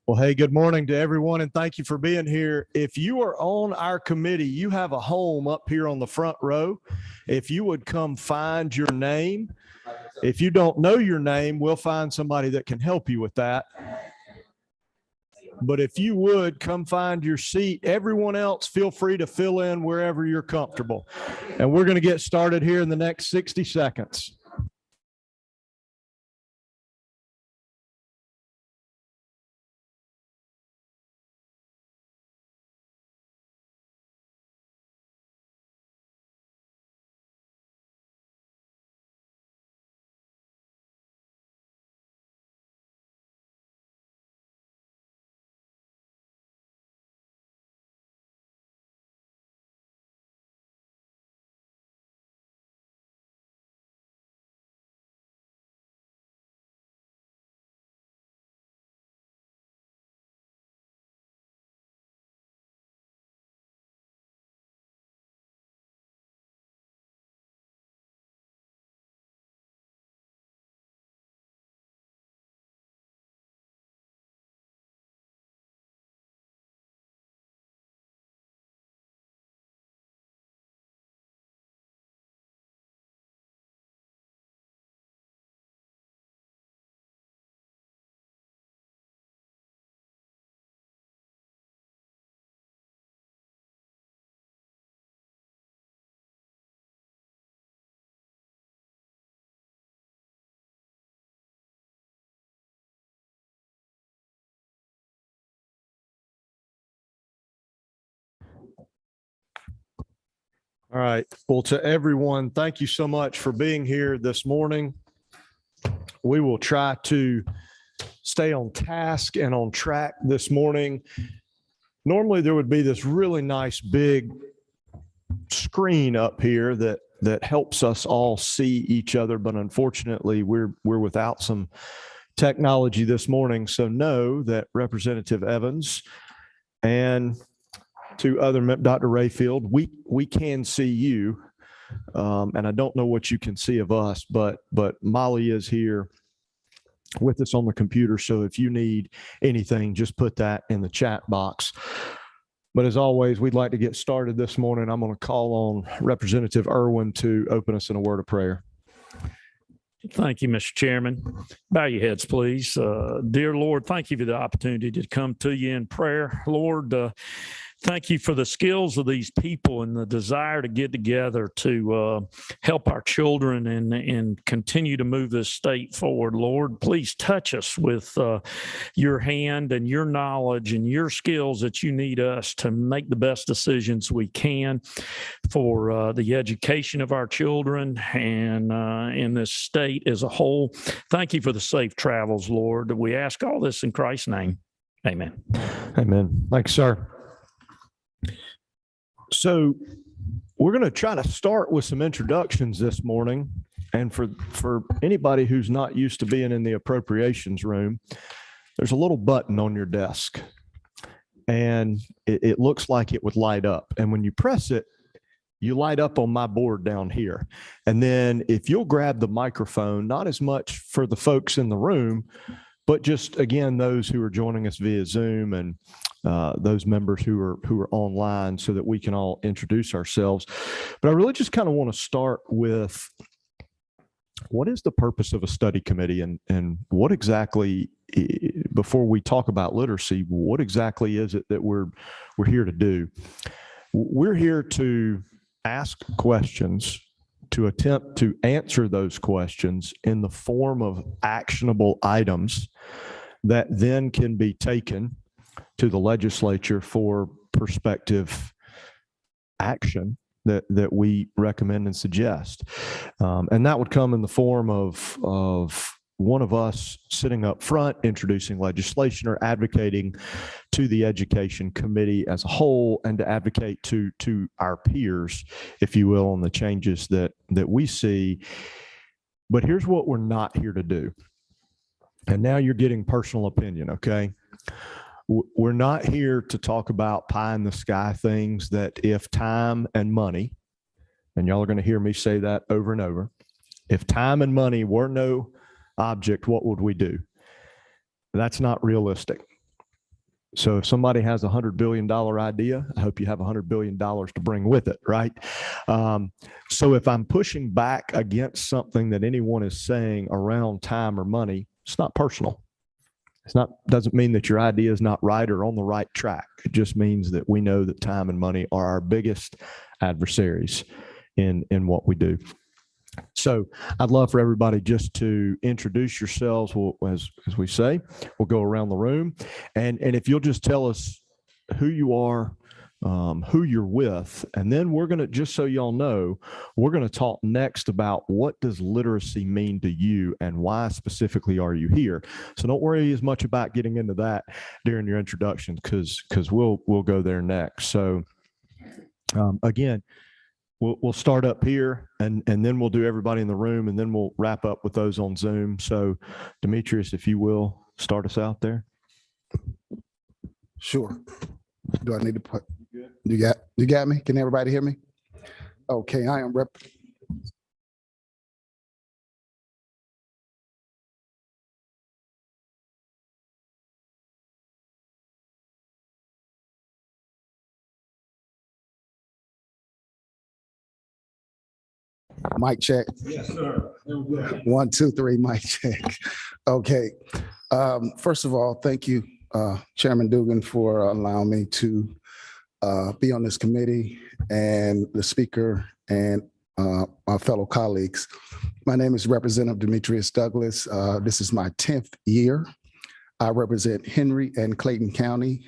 Well, hey, good morning to everyone, and thank you for being here. If you are on our committee, you have a home up here on the front row. If you would come find your name. If you don't know your name, we'll find somebody that can help you with that. But if you would come find your seat, everyone else, feel free to fill in wherever you're comfortable. And we're going to get started here in the next 60 seconds. All right. Well, to everyone, thank you so much for being here this morning. We will try to stay on task and on track this morning. Normally, there would be this really nice big screen up here that helps us all see each other, but unfortunately, we're without some technology this morning. So know that Representative Evans and to other Dr. Rayfield, we can see you, and I don't know what you can see of us, but Molly is here with us on the computer. So if you need anything, just put that in the chat box. But as always, we'd like to get started this morning. I'm going to call on Representative Irwin to open us in a word of prayer. Thank you, Mr. Chairman. Bow your heads, please. Dear Lord, thank you for the opportunity to come to you in prayer. Lord, thank you for the skills of these people and the desire to get together to help our children and continue to move this state forward. Lord, please touch us with your hand and your knowledge and your skills that you need us to make the best decisions we can for the education of our children and in this state as a whole. Thank you for the safe travels, Lord. We ask all this in Christ's name. Amen. Amen. Thanks, sir. So we're going to try to start with some introductions this morning. And for anybody who's not used to being in the appropriations room, there's a little button on your desk. And it looks like it would light up. And when you press it, you light up on my board down here. And then if you'll grab the microphone, not as much for the folks in the room, but just, again, those who are joining us via Zoom and those members who are online so that we can all introduce ourselves. But I really just kind of want to start with what is the purpose of a study committee and what exactly, before we talk about literacy, what exactly is it that we're here to do? We're here to ask questions, to attempt to answer those questions in the form of actionable items that then can be taken to the legislature for prospective action that we recommend and suggest. And that would come in the form of one of us sitting up front, introducing legislation or advocating to the education committee as a whole and to advocate to our peers, if you will, on the changes that we see. But here's what we're not here to do. And now you're getting personal opinion, okay? We're not here to talk about pie in the sky things that if time and money, and y'all are going to hear me say that over and over, if time and money were no object, what would we do? That's not realistic. So if somebody has $100 billion idea, I hope you have $100 billion to bring with it, right? So if I'm pushing back against something that anyone is saying around time or money, it's not personal. Doesn't mean that your idea is not right or on the right track. It just means that we know that time and money are our biggest adversaries in what we do. So I'd love for everybody just to introduce yourselves. As we say, we'll go around the room. And if you'll just tell us who you are, who you're with, and then we're going to, just so y'all know, we're going to talk next about what does literacy mean to you and why specifically are you here. So don't worry as much about getting into that during your introduction because we'll go there next. So again, we'll start up here and then we'll do everybody in the room and then we'll wrap up with those on Zoom. So Demetrius, if you will start us out there. Sure. Do I need to put, you got me? Can everybody hear me? Okay, I am mic check. Yes, sir. 1, 2, 3, mic check. Okay. First of all, thank you, Chairman Dugan, for allowing me to be on this committee and the speaker and my fellow colleagues. My name is Representative Demetrius Douglas. This is my 10th year. I represent Henry and Clayton County.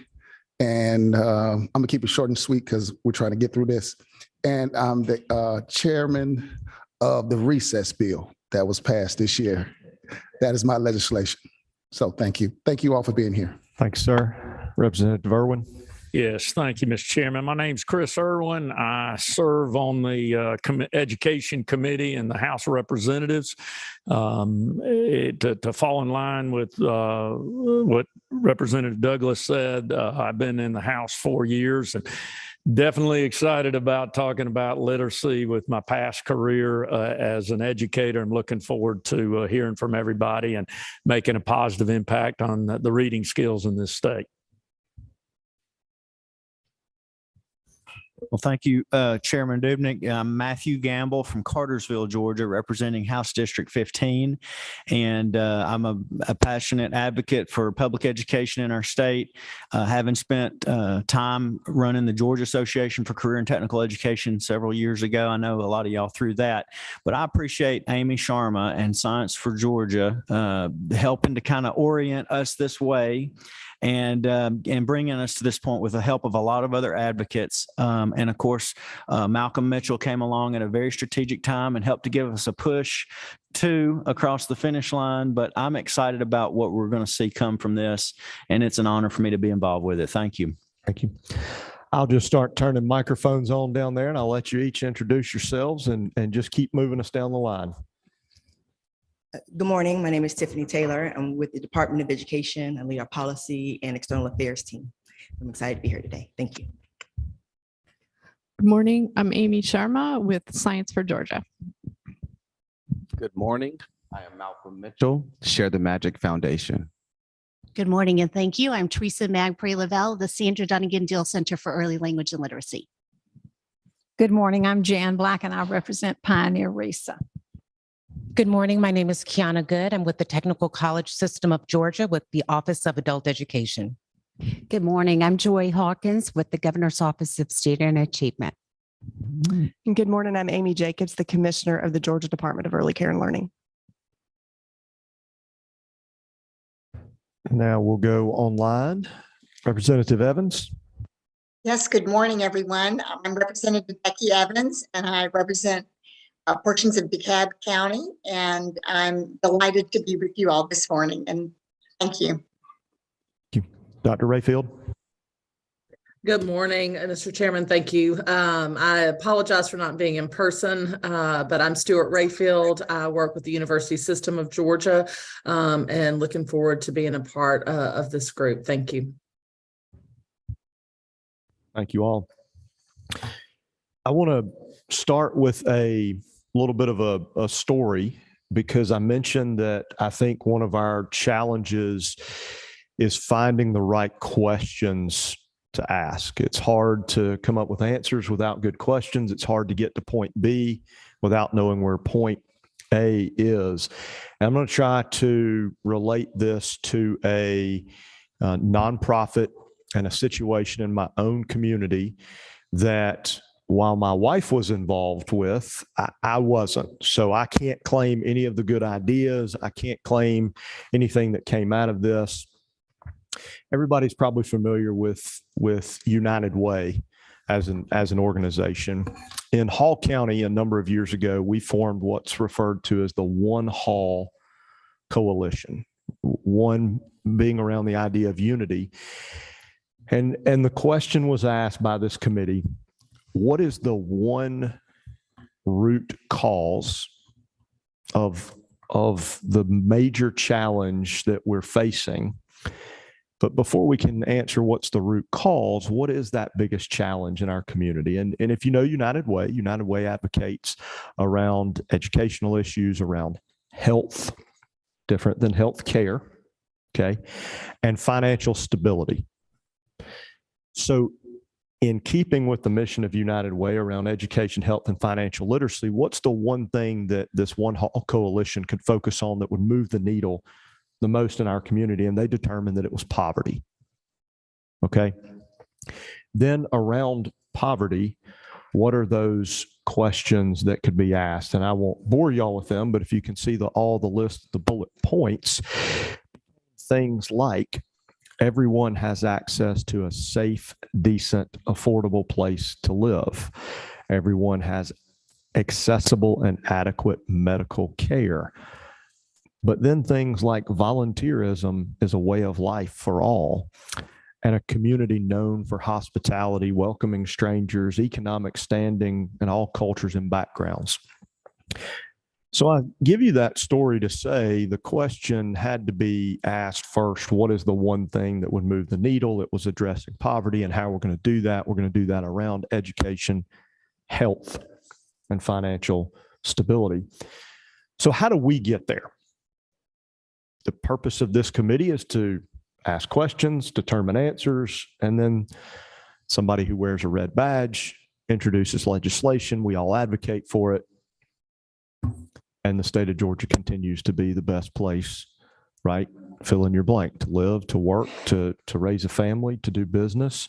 And I'm gonna keep it short and sweet because we're trying to get through this. And I'm the chairman of the recess bill that was passed this year. That is my legislation. So thank you. Thank you all for being here. Thanks, sir. Representative Irwin. Yes, thank you, Mr. Chairman. My name's Chris Irwin. I serve on the Education Committee in the House of Representatives. To fall in line with what Representative Douglas said, I've been in the House 4 years and definitely excited about talking about literacy with my past career as an educator. I'm looking forward to hearing from everybody and making a positive impact on the reading skills in this state. Well, thank you, Chairman Dubnik. I'm Matthew Gamble from Cartersville, Georgia, representing House District 15. And I'm a passionate advocate for public education in our state, having spent time running the Georgia Association for Career and Technical Education several years ago. I know a lot of y'all through that, but I appreciate Amy Sharma and Science for Georgia helping to kind of orient us this way and bringing us to this point with the help of a lot of other advocates. And of course, Malcolm Mitchell came along at a very strategic time and helped to give us a push across the finish line. But I'm excited about what we're going to see come from this. And it's an honor for me to be involved with it. Thank you. Thank you. I'll just start turning microphones on down there and I'll let you each introduce yourselves and just keep moving us down the line. Good morning. My name is Tiffany Taylor. I'm with the Department of Education. I lead our policy and external affairs team. I'm excited to be here today. Thank you. Good morning. I'm Amy Sharma with Science for Georgia. Good morning. I am Malcolm Mitchell, Share the Magic Foundation. Good morning and thank you. I'm Teresa Magpray-Lavelle, the Sandra Dunnigan Deal Center for Early Language and Literacy. Good morning. I'm Jan Black and I represent Pioneer RESA. Good morning. My name is Kiana Good. I'm with the Technical College System of Georgia with the Office of Adult Education. Good morning. I'm Joy Hawkins with the Governor's Office of Student Achievement. And good morning. I'm Amy Jacobs, the Commissioner of the Georgia Department of Early Care and Learning. Now we'll go online. Representative Evans. Yes, good morning, everyone. I'm Representative Becky Evans, and I represent portions of DeKalb County, and I'm delighted to be with you all this morning, and thank you. Thank you. Dr. Rayfield. Good morning, Mr. Chairman. Thank you. I apologize for not being in person, but I'm Stuart Rayfield. I work with the University System of Georgia and looking forward to being a part of this group. Thank you. Thank you all. I want to start with a little bit of a story because I mentioned that I think one of our challenges is finding the right questions to ask. It's hard to come up with answers without good questions. It's hard to get to point B without knowing where point A is. And I'm going to try to relate this to a nonprofit and a situation in my own community that while my wife was involved with, I wasn't. So I can't claim any of the good ideas. I can't claim anything that came out of this. Everybody's probably familiar with United Way as an organization. In Hall County, a number of years ago, we formed what's referred to as the One Hall Coalition. One being around the idea of unity. And the question was asked by this committee, what is the one root cause of the major challenge that we're facing? But before we can answer what's the root cause, what is that biggest challenge in our community? And if you know United Way advocates around educational issues, around health, different than health care, okay, and financial stability. So in keeping with the mission of United Way around education, health, and financial literacy, what's the one thing that this One Hall Coalition could focus on that would move the needle the most in our community? And they determined that it was poverty. Okay. Then around poverty, what are those questions that could be asked? And I won't bore y'all with them, but if you can see all the list, the bullet points, things like everyone has access to a safe, decent, affordable place to live. Everyone has accessible and adequate medical care. But then things like volunteerism is a way of life for all, and a community known for hospitality, welcoming strangers, economic standing, and all cultures and backgrounds. So I give you that story to say the question had to be asked first, what is the one thing that would move the needle? It was addressing poverty, and how we're going to do that. We're going to do that around education, health, and financial stability. So how do we get there? The purpose of this committee is to ask questions, determine answers, and then somebody who wears a red badge introduces legislation. We all advocate for it. And the state of Georgia continues to be the best place, right? Fill in your blank, to live, to work, to raise a family, to do business.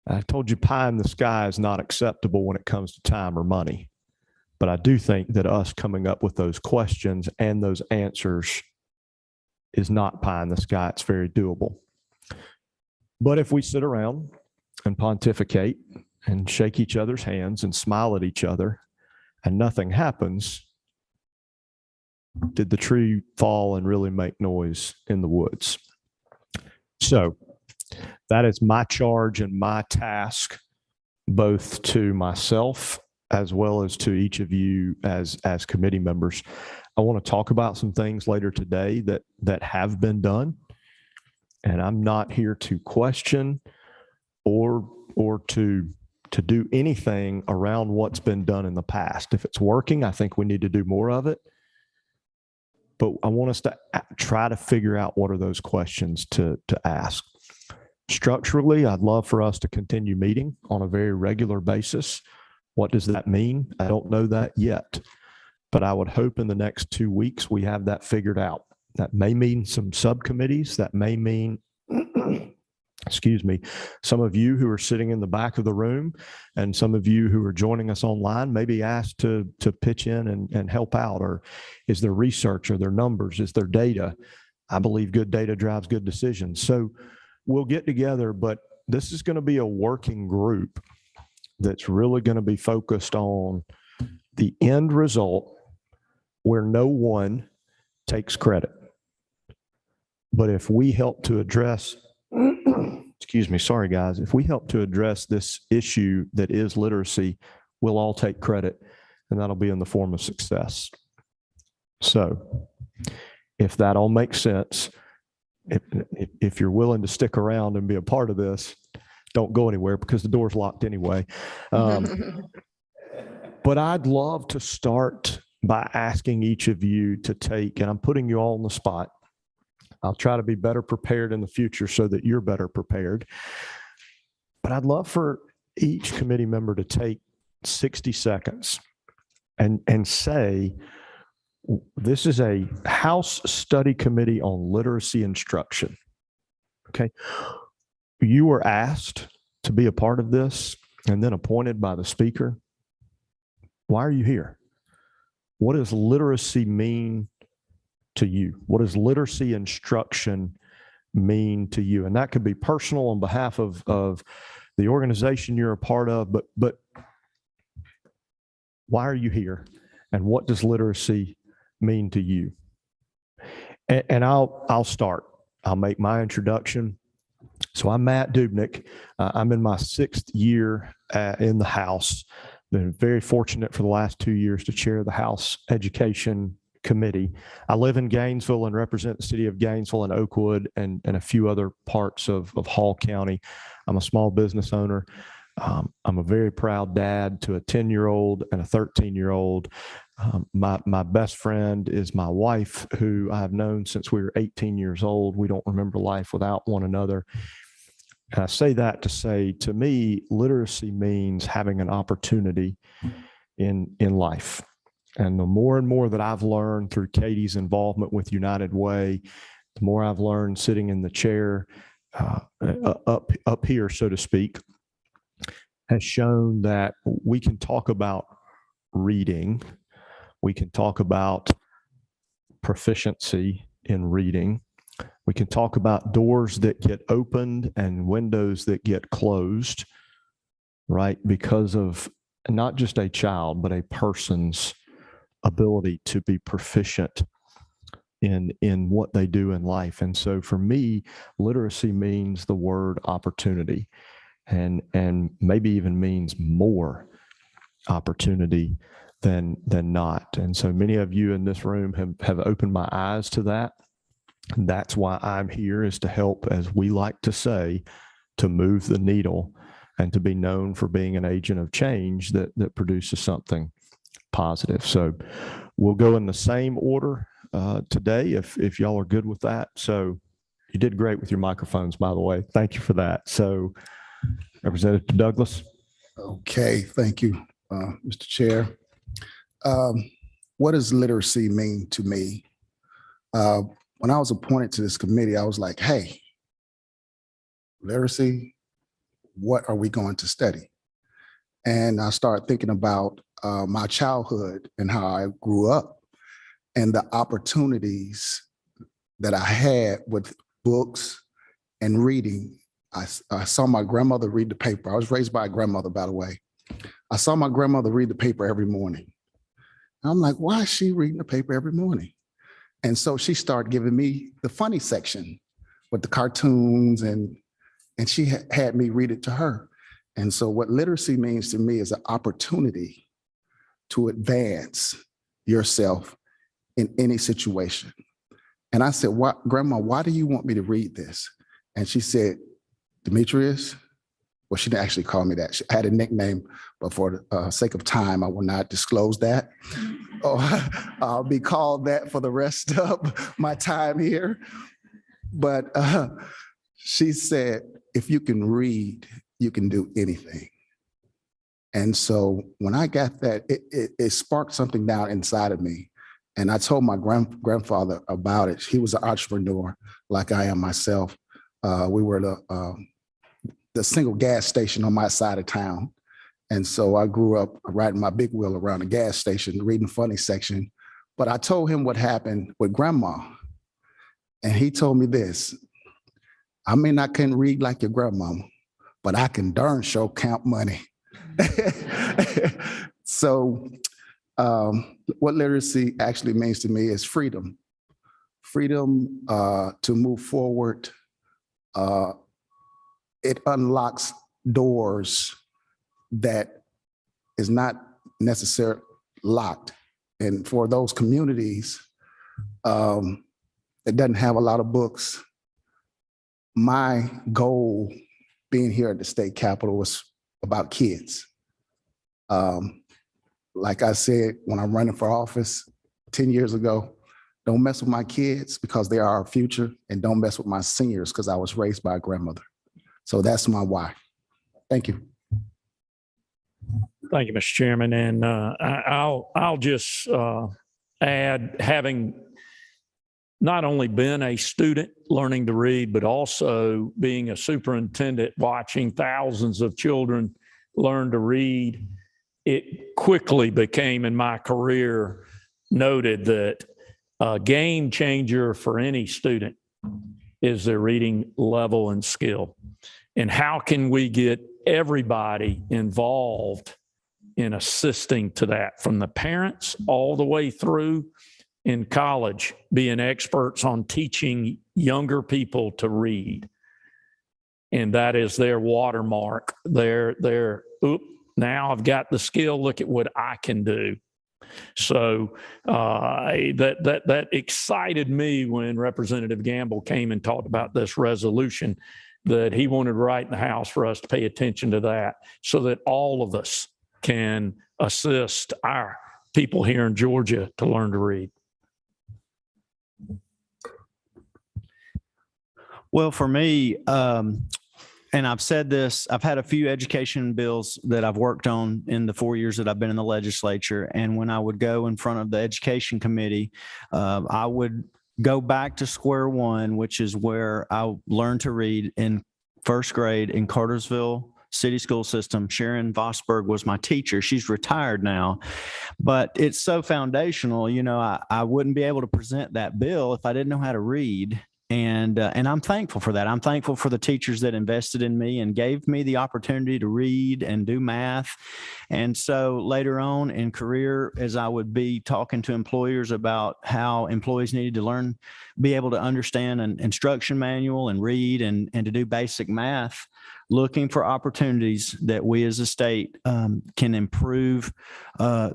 I told you pie in the sky is not acceptable when it comes to time or money. But I do think that us coming up with those questions and those answers is not pie in the sky. It's very doable. But if we sit around and pontificate and shake each other's hands and smile at each other and nothing happens, did the tree fall and really make noise in the woods? So that is my charge and my task, both to myself as well as to each of you as committee members. I want to talk about some things later today that have been done. And I'm not here to question or to do anything around what's been done in the past. If it's working, I think we need to do more of it. But I want us to try to figure out what are those questions to ask. Structurally, I'd love for us to continue meeting on a very regular basis. What does that mean? I don't know that yet, but I would hope in the next 2 weeks we have that figured out. That may mean some subcommittees. That may mean, excuse me, some of you who are sitting in the back of the room and some of you who are joining us online may be asked to pitch in and help out. Or is there research? Are there numbers? Is there data? I believe good data drives good decisions. So we'll get together, but this is going to be a working group that's really going to be focused on the end result where no one takes credit. But if we help to address, excuse me, sorry guys, if we help to address this issue that is literacy, we'll all take credit, and that'll be in the form of success. So if that all makes sense, if you're willing to stick around and be a part of this, don't go anywhere because the door's locked anyway. But I'd love to start by asking each of you to take, and I'm putting you all on the spot, I'll try to be better prepared in the future so that you're better prepared. But I'd love for each committee member to take 60 seconds and say, this is a House Study Committee on Literacy Instruction. Okay. You were asked to be a part of this and then appointed by the speaker. Why are you here? What does literacy mean to you? What does literacy instruction mean to you? And that could be personal on behalf of the organization you're a part of, but why are you here? And what does literacy mean to you? And I'll start. I'll make my introduction. So I'm Matt Dubnick. I'm in my 6th year in the House. Been very fortunate for the last 2 years to chair the House Education Committee. I live in Gainesville and represent the city of Gainesville and Oakwood and a few other parts of Hall County. I'm a small business owner. I'm a very proud dad to a 10-year-old and a 13-year-old. My best friend is my wife, who I've known since we were 18 years old. We don't remember life without one another. And I say that to say, to me, literacy means having an opportunity in life. And the more and more that I've learned through Katie's involvement with United Way, the more I've learned sitting in the chair up here, so to speak, has shown that we can talk about reading. We can talk about proficiency in reading. We can talk about doors that get opened and windows that get closed, right? Because of not just a child, but a person's ability to be proficient in what they do in life. And so for me, literacy means the word opportunity, and maybe even means more opportunity than not. And so many of you in this room have opened my eyes to that. And that's why I'm here, is to help, as we like to say, to move the needle and to be known for being an agent of change that produces something positive. So we'll go in the same order today, if y'all are good with that. So you did great with your microphones, by the way. Thank you for that. So Representative Douglas. Okay, thank you, Mr. Chair. What does literacy mean to me? When I was appointed to this committee, I was like, hey, literacy, what are we going to study? And I started thinking about my childhood and how I grew up and the opportunities that I had with books and reading. I saw my grandmother read the paper. I was raised by a grandmother, by the way. I saw my grandmother read the paper every morning. I'm like, why is she reading the paper every morning? And so she started giving me the funny section with the cartoons, and she had me read it to her. And so what literacy means to me is an opportunity to advance yourself in any situation. And I said, Grandma, why do you want me to read this? And she said, Demetrius, well, she didn't actually call me that. She had a nickname, but for the sake of time, I will not disclose that. I'll be called that for the rest of my time here. But she said, if you can read, you can do anything. And so when I got that, it sparked something down inside of me. And I told my grandfather about it. He was an entrepreneur like I am myself. We were the single gas station on my side of town. And so I grew up riding my big wheel around the gas station, reading funny section. But I told him what happened with Grandma. And he told me this: I mean, I couldn't read like your grandmama, but I can darn sure count money. So what literacy actually means to me is freedom. Freedom to move forward. It unlocks doors that is not necessarily locked. And for those communities that doesn't have a lot of books, my goal being here at the state capitol was about kids. Like I said, when I'm running for office 10 years ago, Don't mess with my kids because they are our future, and don't mess with my seniors because I was raised by a grandmother. So that's my why. Thank you. Thank you, Mr. Chairman. And I'll just add, having not only been a student learning to read, but also being a superintendent watching thousands of children learn to read, it quickly became in my career noted that a game changer for any student is their reading level and skill. And how can we get everybody involved in assisting to that, from the parents all the way through in college, being experts on teaching younger people to read. And that is their watermark. Now I've got the skill, look at what I can do. So that excited me when Representative Gamble came and talked about this resolution, that he wanted right in the House for us to pay attention to that so that all of us can assist our people here in Georgia to learn to read. Well, for me, and I've said this, I've had a few education bills that I've worked on in the 4 years that I've been in the legislature. And when I would go in front of the education committee, I would go back to square one, which is where I learned to read in first grade in Cartersville City School System. Sharon Vosberg was my teacher. She's retired now, but it's so foundational. You know, I wouldn't be able to present that bill if I didn't know how to read. And I'm thankful for that. I'm thankful for the teachers that invested in me and gave me the opportunity to read and do math. And so later on in career, as I would be talking to employers about how employees needed to learn, be able to understand an instruction manual and read and to do basic math, looking for opportunities that we as a state can improve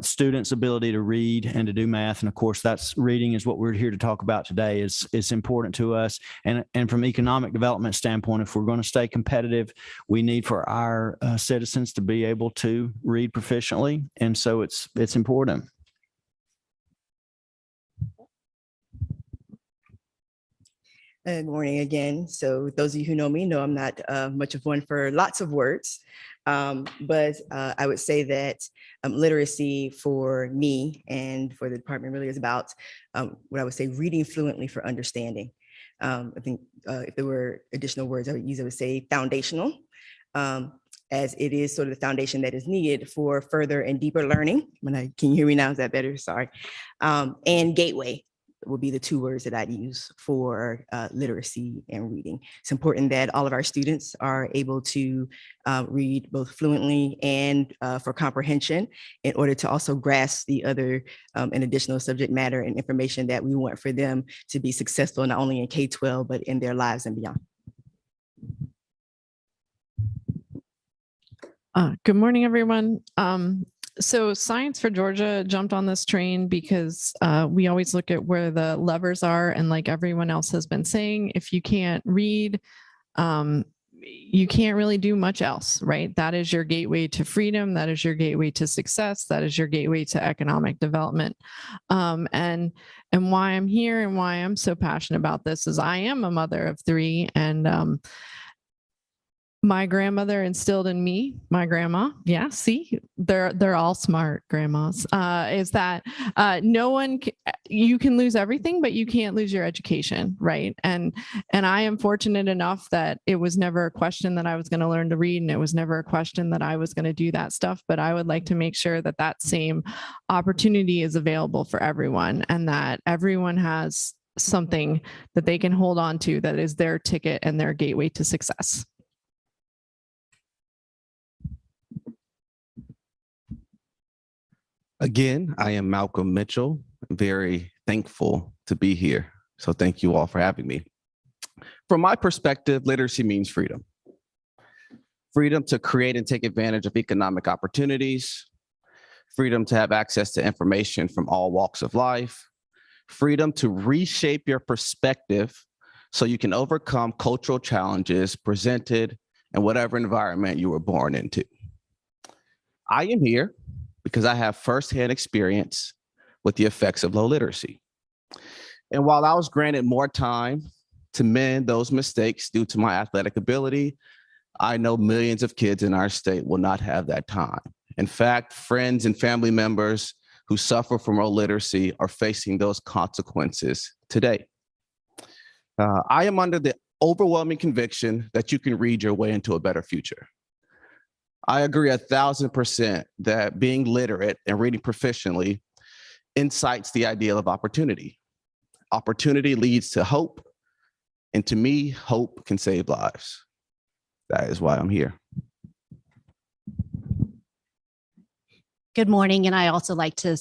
students' ability to read and to do math. And of course, that's reading is what we're here to talk about today. It's important to us. And from economic development standpoint, if we're going to stay competitive, we need for our citizens to be able to read proficiently. And so it's important. Good morning again. So those of you who know me know I'm not much of one for lots of words, but I would say that literacy for me and for the department really is about what I would say reading fluently for understanding. I think if there were additional words I would use, I would say foundational, as it is sort of the foundation that is needed for further and deeper learning. Can you hear me now? Is that better? Sorry. And gateway would be the two words that I'd use for literacy and reading. It's important that all of our students are able to read both fluently and for comprehension in order to also grasp the other and additional subject matter and information that we want for them to be successful, not only in K-12, but in their lives and beyond. Good morning, everyone. So Science for Georgia jumped on this train because we always look at where the levers are. And like everyone else has been saying, if you can't read, you can't really do much else, right? That is your gateway to freedom. That is your gateway to success. That is your gateway to economic development. And why I'm here and why I'm so passionate about this is I am a mother of three, and my grandmother instilled in me, my grandma, yeah, see, they're all smart grandmas, is that you can lose everything, but you can't lose your education, right? And I am fortunate enough that it was never a question that I was going to learn to read, and it was never a question that I was going to do that stuff, but I would like to make sure that that same opportunity is available for everyone, and that everyone has something that they can hold on to that is their ticket and their gateway to success. Again, I am Malcolm Mitchell. Very thankful to be here. So thank you all for having me. From my perspective, literacy means freedom. Freedom to create and take advantage of economic opportunities, freedom to have access to information from all walks of life, freedom to reshape your perspective so you can overcome cultural challenges presented in whatever environment you were born into. I am here because I have firsthand experience with the effects of low literacy. And while I was granted more time to mend those mistakes due to my athletic ability, I know millions of kids in our state will not have that time. In fact, friends and family members who suffer from illiteracy are facing those consequences today. I am under the overwhelming conviction that you can read your way into a better future. I agree 1,000% that being literate and reading proficiently incites the ideal of opportunity. Opportunity leads to hope, and to me, hope can save lives. That is why I'm here. Good morning, and I also like to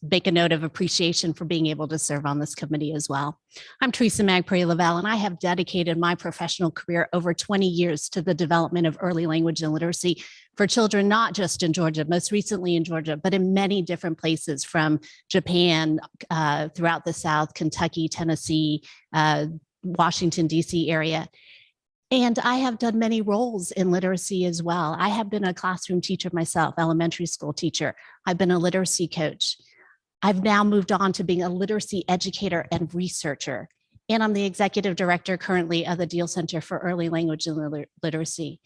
make a note of appreciation for being able to serve on this committee as well. I'm Teresa Magpray-Lavelle, and I have dedicated my professional career over 20 years to the development of early language and literacy for children, not just in Georgia, most recently in Georgia, but in many different places from Japan, throughout the South, Kentucky, Tennessee, Washington, D.C. area. And I have done many roles in literacy as well. I have been a classroom teacher myself, elementary school teacher. I've been a literacy coach. I've now moved on to being a literacy educator and researcher. And I'm the executive director currently of the Deal Center for Early Language and Literacy.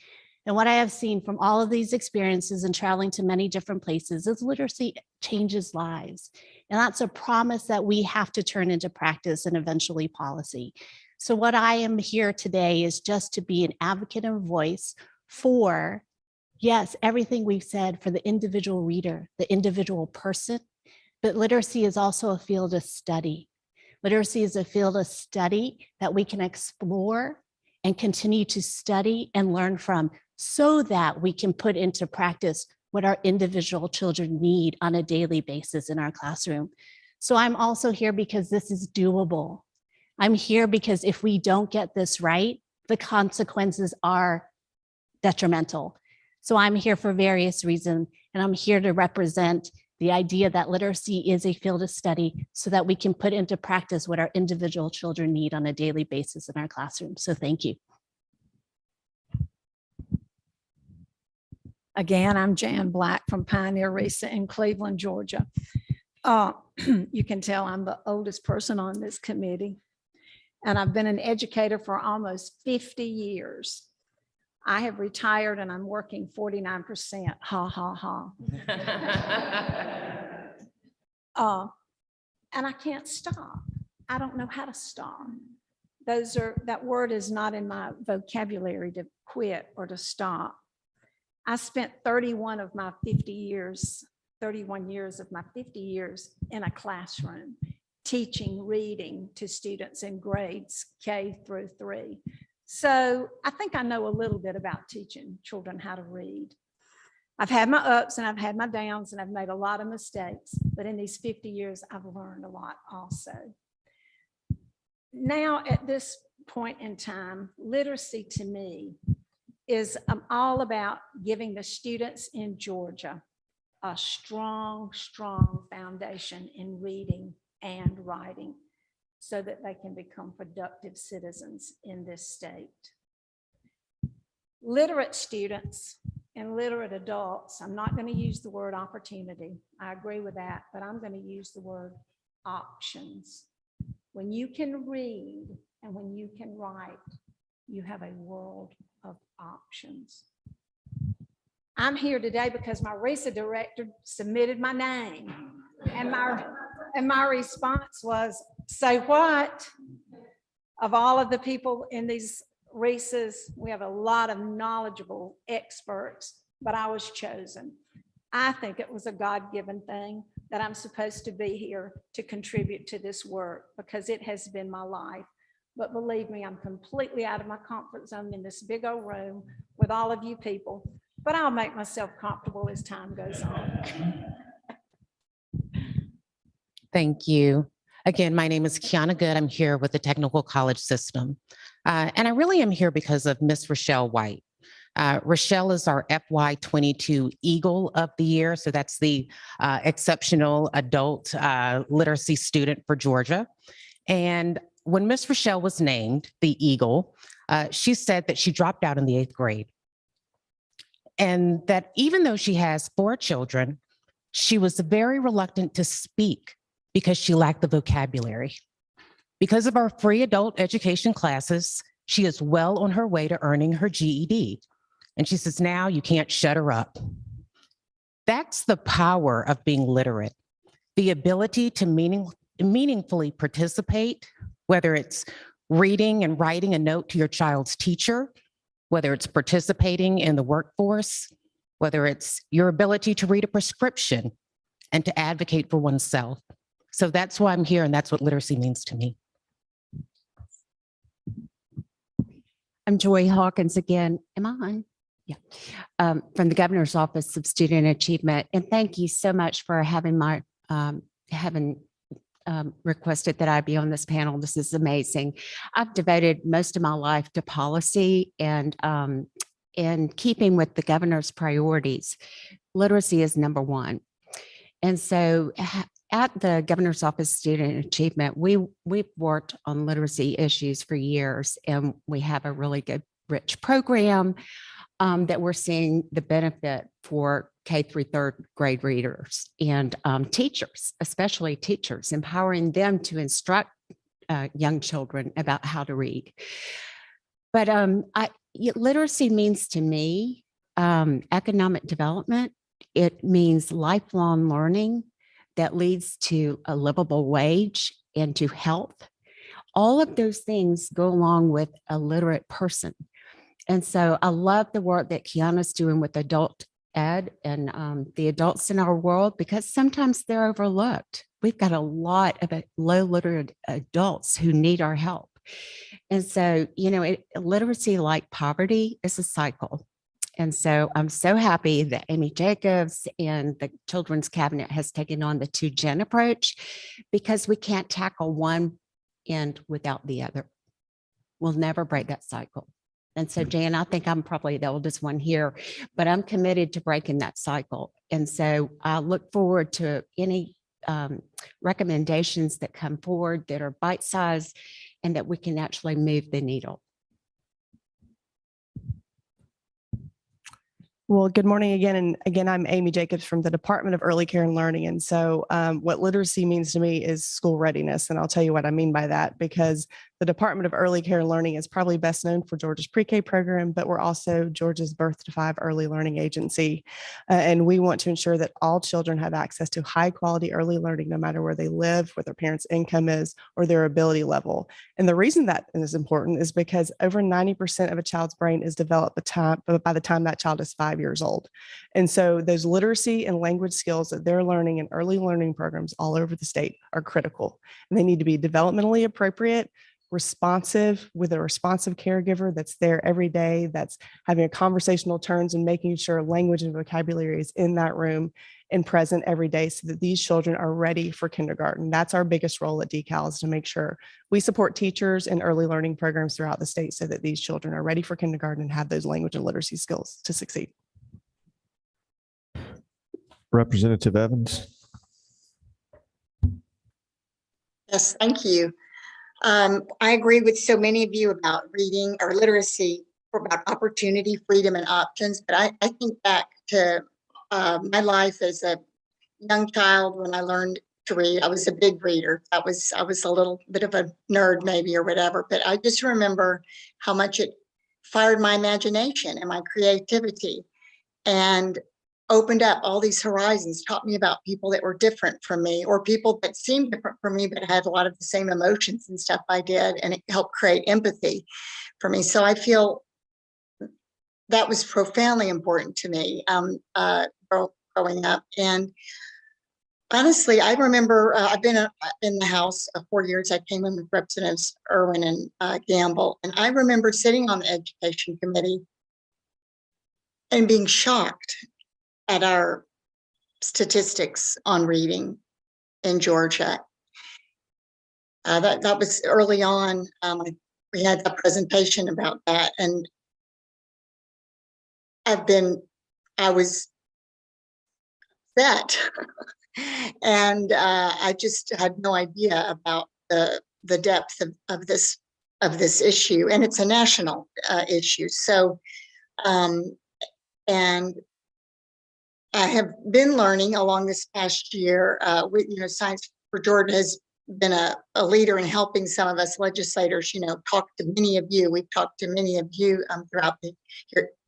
And what I have seen from all of these experiences and traveling to many different places is literacy changes lives. And that's a promise that we have to turn into practice and eventually policy. So what I am here today is just to be an advocate and voice for, yes, everything we've said for the individual reader, the individual person, but literacy is also a field of study. Literacy is a field of study that we can explore and continue to study and learn from so that we can put into practice what our individual children need on a daily basis in our classroom. So I'm also here because this is doable. I'm here because if we don't get this right, the consequences are detrimental. So I'm here for various reasons, and I'm here to represent the idea that literacy is a field of study so that we can put into practice what our individual children need on a daily basis in our classroom. So thank you. Again, I'm Jan Black from Pioneer Resa in Cleveland, Georgia. You can tell I'm the oldest person on this committee, and I've been an educator for almost 50 years. I have retired and I'm working 49%. Ha, ha, ha. And I can't stop. I don't know how to stop. That word is not in my vocabulary, to quit or to stop. I spent 31 of my 50 years, 31 years of my 50 years in a classroom, teaching reading to students in grades K through 3. So I think I know a little bit about teaching children how to read. I've had my ups and I've had my downs and I've made a lot of mistakes, but in these 50 years, I've learned a lot also. Now at this point in time, literacy to me is all about giving the students in Georgia a strong, strong foundation in reading and writing so that they can become productive citizens in this state. Literate students and literate adults, I'm not going to use the word opportunity. I agree with that, but I'm going to use the word options. When you can read and when you can write, you have a world of options. I'm here today because my RESA director submitted my name, and my response was, say what? Of all of the people in these RESAs, we have a lot of knowledgeable experts, but I was chosen. I think it was a God-given thing that I'm supposed to be here to contribute to this work because it has been my life. But believe me, I'm completely out of my comfort zone in this big old room with all of you people, but I'll make myself comfortable as time goes on. Thank you. Again, my name is Kiana Good. I'm here with the Technical College System. And I really am here because of Miss Rochelle White. Rochelle is our FY22 Eagle of the Year. So that's the exceptional adult literacy student for Georgia. And when Miss Rochelle was named the Eagle, she said that she dropped out in the 8th grade. And that even though she has 4 children, she was very reluctant to speak because she lacked the vocabulary. Because of our free adult education classes, she is well on her way to earning her GED. And she says, now you can't shut her up. That's the power of being literate, the ability to meaningfully participate, whether it's reading and writing a note to your child's teacher, whether it's participating in the workforce, whether it's your ability to read a prescription and to advocate for oneself. So that's why I'm here, and that's what literacy means to me. I'm Joy Hawkins again. Am I on? Yeah. From the Governor's Office of Student Achievement. And thank you so much for having requested that I be on this panel. This is amazing. I've devoted most of my life to policy, and in keeping with the governor's priorities, literacy is number one. And so at the Governor's Office of Student Achievement, we've worked on literacy issues for years, and we have a really good, rich program that we're seeing the benefit for K through third grade readers and teachers, especially teachers, empowering them to instruct young children about how to read. But literacy means to me economic development. It means lifelong learning that leads to a livable wage and to health. All of those things go along with a literate person. And so I love the work that Kiana's doing with adult ed and the adults in our world, because sometimes they're overlooked. We've got a lot of low literate adults who need our help. And so, you know, literacy, like poverty, is a cycle. And so I'm so happy that Amy Jacobs and the Children's Cabinet has taken on the 2-gen approach, because we can't tackle one end without the other. We'll never break that cycle. And so, Jan, I think I'm probably the oldest one here, but I'm committed to breaking that cycle. And so I look forward to any recommendations that come forward that are bite-sized and that we can actually move the needle. Well, good morning again. And again, I'm Amy Jacobs from the Department of Early Care and Learning. And so what literacy means to me is school readiness. And I'll tell you what I mean by that, because the Department of Early Care and Learning is probably best known for Georgia's pre-K program, but we're also Georgia's Birth to 5 early learning agency. And we want to ensure that all children have access to high quality early learning, no matter where they live, what their parents' income is, or their ability level. And the reason that is important is because over 90% of a child's brain is developed by the time that child is 5 years old. And so those literacy and language skills that they're learning in early learning programs all over the state are critical. And they need to be developmentally appropriate, responsive, with a responsive caregiver that's there every day, that's having a conversational turns and making sure language and vocabulary is in that room and present every day, so that these children are ready for kindergarten. That's our biggest role at DECAL, is to make sure we support teachers and early learning programs throughout the state so that these children are ready for kindergarten and have those language and literacy skills to succeed. Representative Evans. Yes, thank you. I agree with so many of you about reading or literacy, about opportunity, freedom, and options. But I think back to my life as a young child when I learned to read. I was a big reader. I was a little bit of a nerd maybe or whatever, but I just remember how much it fired my imagination and my creativity and opened up all these horizons, taught me about people that were different from me, or people that seemed different from me, but had a lot of the same emotions and stuff I did. And it helped create empathy for me. So I feel that was profoundly important to me growing up. And honestly, I remember I've been in the House 4 years. I came in with Representatives Irwin and Gamble. And I remember sitting on the Education Committee and being shocked at our statistics on reading in Georgia. That was early on. We had a presentation about that, and I was upset, and I just had no idea about the depth of this issue, and it's a national issue. So, and I have been learning along this past year with, science for Georgia has been a leader in helping some of us legislators, talk to many of you. We've talked to many of you throughout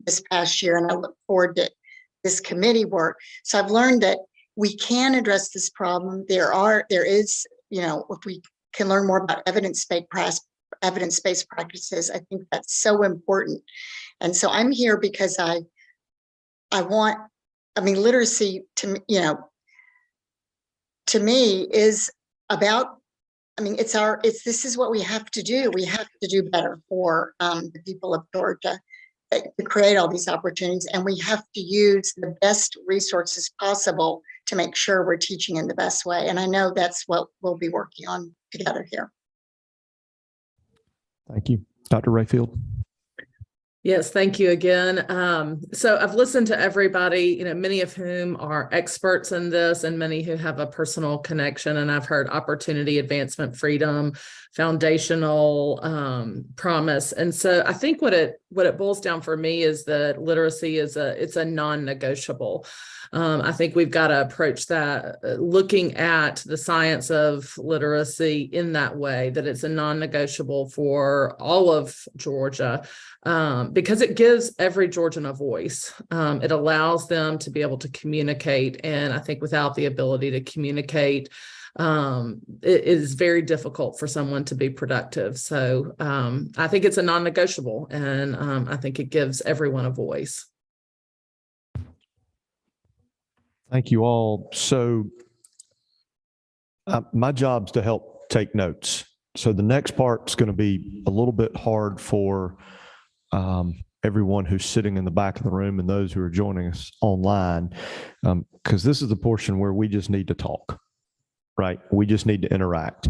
this past year, and I look forward to this committee work. So I've learned that we can address this problem. There is, if we can learn more about evidence-based practices, I think that's so important. And so I'm here because literacy to me is about, this is what we have to do. We have to do better for the people of Georgia to create all these opportunities. And we have to use the best resources possible to make sure we're teaching in the best way. And I know that's what we'll be working on together here. Thank you. Dr. Rayfield. Yes, thank you again. So I've listened to everybody, many of whom are experts in this and many who have a personal connection. And I've heard opportunity, advancement, freedom, foundational, promise. And so I think what it boils down for me is that literacy it's a non-negotiable. I think we've got to approach that looking at the science of literacy in that way, that it's a non-negotiable for all of Georgia, because it gives every Georgian a voice. It allows them to be able to communicate. And I think without the ability to communicate, it is very difficult for someone to be productive. So I think it's a non-negotiable, and I think it gives everyone a voice. Thank you all. So my job's to help take notes. So the next part's going to be a little bit hard for everyone who's sitting in the back of the room and those who are joining us online, because this is the portion where we just need to talk, right? We just need to interact.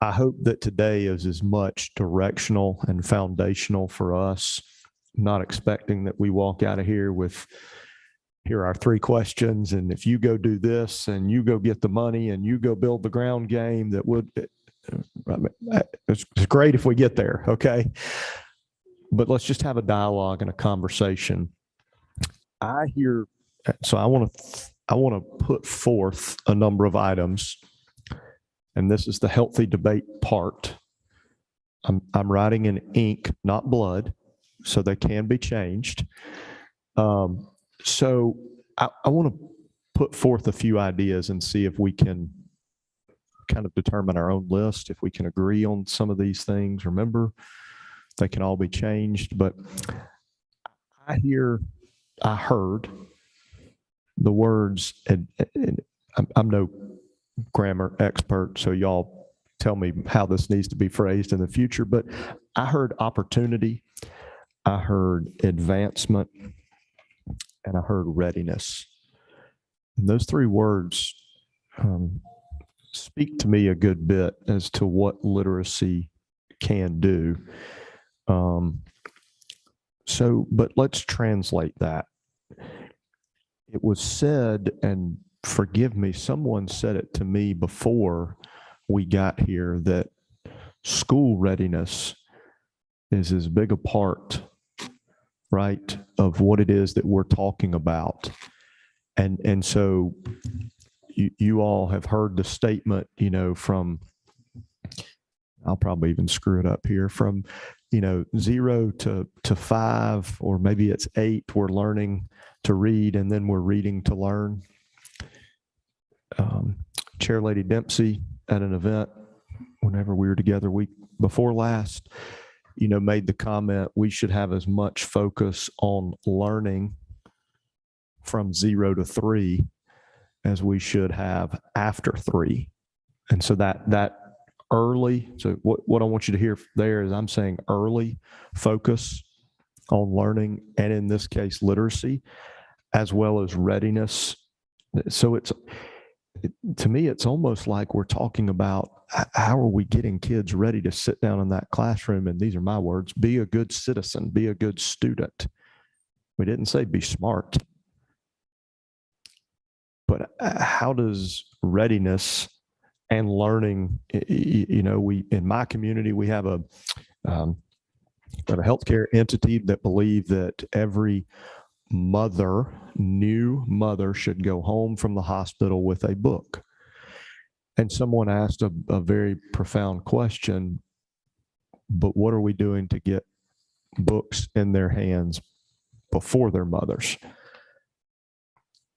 I hope that today is as much directional and foundational for us. I'm not expecting that we walk out of here with, here are our 3 questions, and if you go do this and you go get the money and you go build the ground game, that would, it's great if we get there, okay? But let's just have a dialogue and a conversation. So I want to put forth a number of items, and this is the healthy debate part. I'm writing in ink, not blood, so they can be changed. So I want to put forth a few ideas and see if we can kind of determine our own list, if we can agree on some of these things. Remember, they can all be changed, but I heard the words, and I'm no grammar expert, so y'all tell me how this needs to be phrased in the future, but I heard opportunity, I heard advancement, and I heard readiness. And those 3 words speak to me a good bit as to what literacy can do. But let's translate that. It was said, and forgive me, someone said it to me before we got here, that school readiness is as big a part, right, of what it is that we're talking about. And so you all have heard the statement, from, I'll probably even screw it up here, from 0 to 5, or maybe it's 8, we're learning to read, and then we're reading to learn. Chair Lady Dempsey at an event, whenever we were together week before last, made the comment, we should have as much focus on learning from 0 to 3 as we should have after 3. And so that early, so what I want you to hear there is I'm saying early focus on learning, and in this case, literacy, as well as readiness. So to me, it's almost like we're talking about how are we getting kids ready to sit down in that classroom, and these are my words, be a good citizen, be a good student. We didn't say be smart. But how does readiness and learning, in my community, we have a healthcare entity that believe that every new mother should go home from the hospital with a book. And someone asked a very profound question, but what are we doing to get books in their hands before their mothers?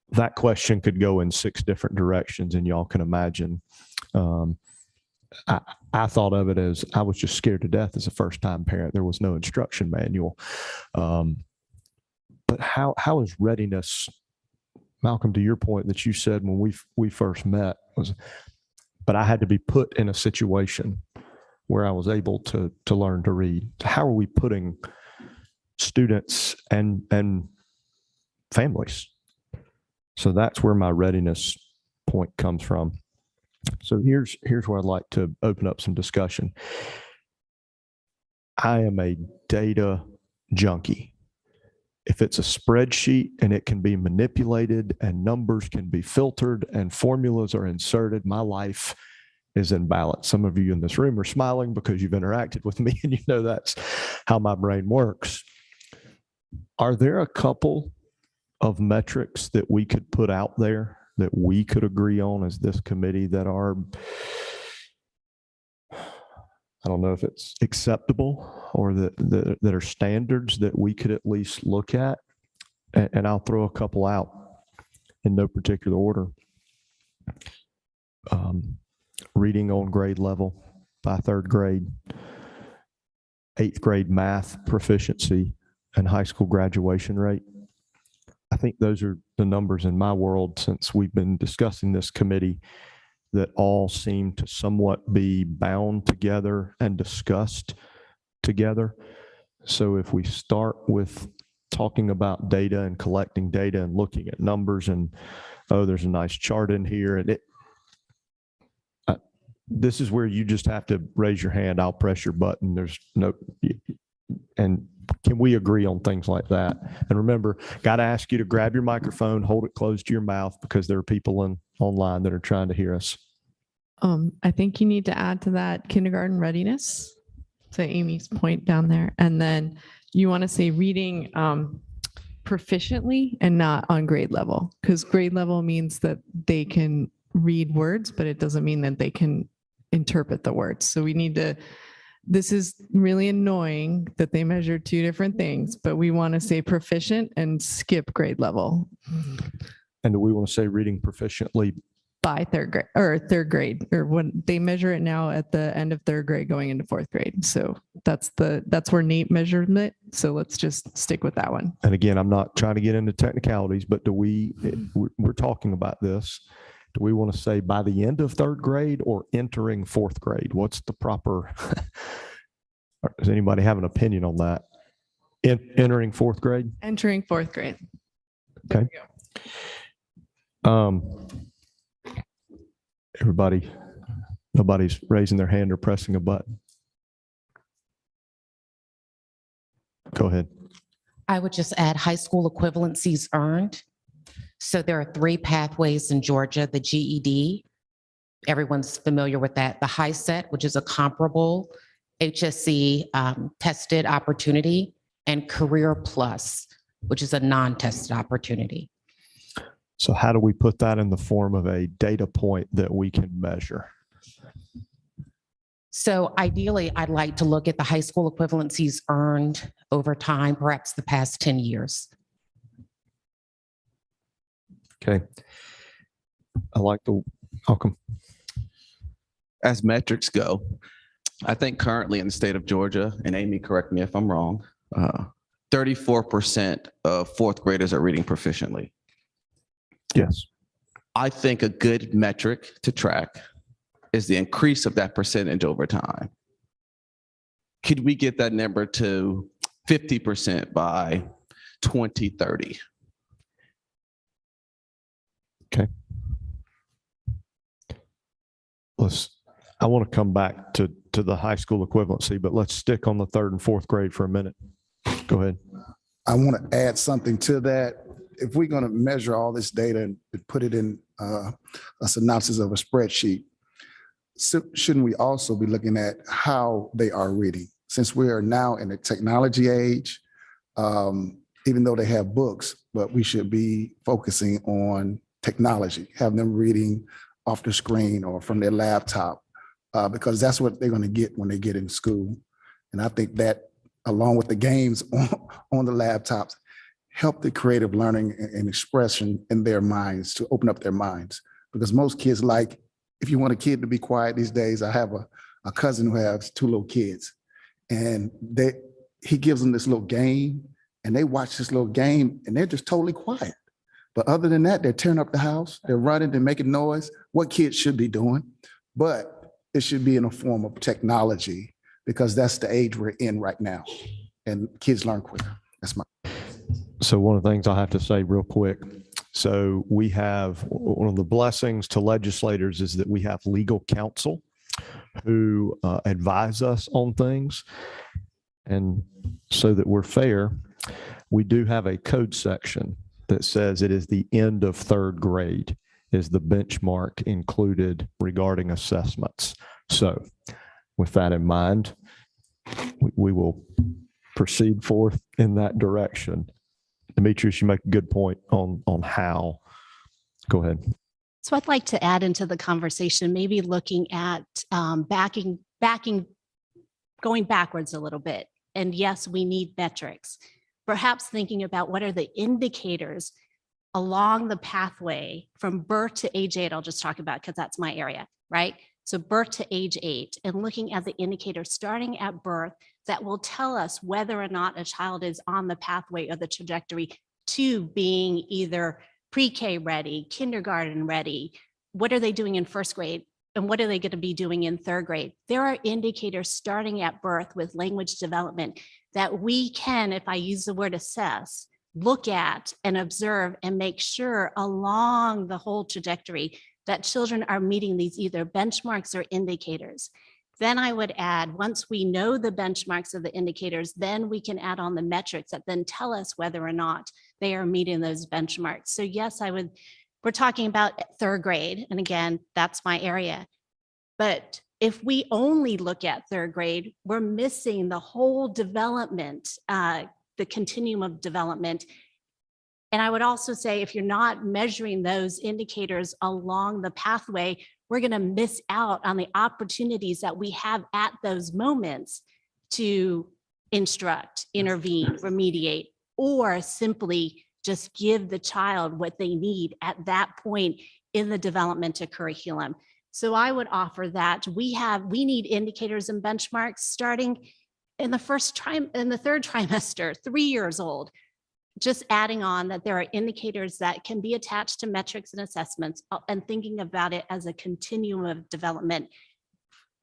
That question could go in 6 different directions, and y'all can imagine. I thought of it as I was just scared to death as a first-time parent. There was no instruction manual. But how is readiness, Malcolm, to your point that you said when we first met, was, but I had to be put in a situation where I was able to learn to read. How are we putting students and families? So that's where my readiness point comes from. So here's where I'd like to open up some discussion. I am a data junkie. If it's a spreadsheet and it can be manipulated and numbers can be filtered and formulas are inserted, my life is in balance. Some of you in this room are smiling because you've interacted with me and you know that's how my brain works. Are there a couple of metrics that we could put out there that we could agree on as this committee that are, I don't know if it's acceptable or that are standards that we could at least look at? And I'll throw a couple out in no particular order. Reading on grade level by 3rd grade, 8th grade math proficiency, and high school graduation rate. I think those are the numbers in my world since we've been discussing this committee that all seem to somewhat be bound together and discussed together. So if we start with talking about data and collecting data and looking at numbers and, oh, there's a nice chart in here, and this is where you just have to raise your hand. I'll press your button. There's no, and can we agree on things like that? And remember, got to ask you to grab your microphone, hold it close to your mouth because there are people online that are trying to hear us. I think you need to add to that kindergarten readiness, to Amy's point down there. And then you want to say reading proficiently and not on grade level, because grade level means that they can read words, but it doesn't mean that they can interpret the words. So we need to, this is really annoying that they measure 2 different things, but we want to say proficient and skip grade level. And do we want to say reading proficiently By 3rd grade, or when they measure it now at the end of 3rd grade going into 4th grade. So that's where Nate measured it. So let's just stick with that one. And again, I'm not trying to get into technicalities, but we're talking about this. Do we want to say by the end of 3rd grade or entering 4th grade? What's the proper, does anybody have an opinion on that? Entering 4th grade? Entering 4th grade. Okay. Everybody, nobody's raising their hand or pressing a button. Go ahead. I would just add high school equivalencies earned. So there are 3 pathways in Georgia: the GED, everyone's familiar with that; the high set, which is a comparable HSC tested opportunity; and Career Plus, which is a non-tested opportunity. So how do we put that in the form of a data point that we can measure? So ideally, I'd like to look at the high school equivalencies earned over time, perhaps the past 10 years. Okay. I like the outcome. As metrics go, I think currently in the state of Georgia, and Amy, correct me if I'm wrong, 34% of 4th graders are reading proficiently. Yes. I think a good metric to track is the increase of that percentage over time. Could we get that number to 50% by 2030? Okay. I want to come back to the high school equivalency, but let's stick on the 3rd and 4th grade for a minute. Go ahead. I want to add something to that. If we're going to measure all this data and put it in a synopsis of a spreadsheet, shouldn't we also be looking at how they are reading? Since we are now in a technology age, even though they have books, but we should be focusing on technology, have them reading off the screen or from their laptop, because that's what they're going to get when they get in school. And I think that, along with the games on the laptops, help the creative learning and expression in their minds, to open up their minds. Because most kids like, if you want a kid to be quiet these days, I have a cousin who has 2 little kids, and he gives them this little game, and they watch this little game, and they're just totally quiet. But other than that, they're tearing up the house, they're running, they're making noise, what kids should be doing. But it should be in a form of technology, because that's the age we're in right now, and kids learn quicker. That's my. So one of the things I have to say real quick. So we have, one of the blessings to legislators is that we have legal counsel who advise us on things. And so that we're fair, we do have a code section that says it is the end of 3rd grade is the benchmark included regarding assessments. So with that in mind, we will proceed forth in that direction. Demetrius, you make a good point on how. Go ahead. So I'd like to add into the conversation, maybe looking at going backwards a little bit. And yes, we need metrics. Perhaps thinking about what are the indicators along the pathway from birth to age 8, I'll just talk about because that's my area, right? So birth to age 8, and looking at the indicators starting at birth that will tell us whether or not a child is on the pathway or the trajectory to being either pre-K ready, kindergarten ready. What are they doing in 1st grade? And what are they going to be doing in 3rd grade? There are indicators starting at birth with language development that we can, if I use the word assess, look at and observe and make sure along the whole trajectory that children are meeting these either benchmarks or indicators. Then I would add, once we know the benchmarks of the indicators, then we can add on the metrics that then tell us whether or not they are meeting those benchmarks. So yes, we're talking about 3rd grade. And again, that's my area. But if we only look at 3rd grade, we're missing the whole development, the continuum of development. And I would also say, if you're not measuring those indicators along the pathway, we're going to miss out on the opportunities that we have at those moments to instruct, intervene, remediate, or simply just give the child what they need at that point in the developmental curriculum. So I would offer that we need indicators and benchmarks starting in the 3rd trimester, 3 years old. Just adding on that there are indicators that can be attached to metrics and assessments, and thinking about it as a continuum of development,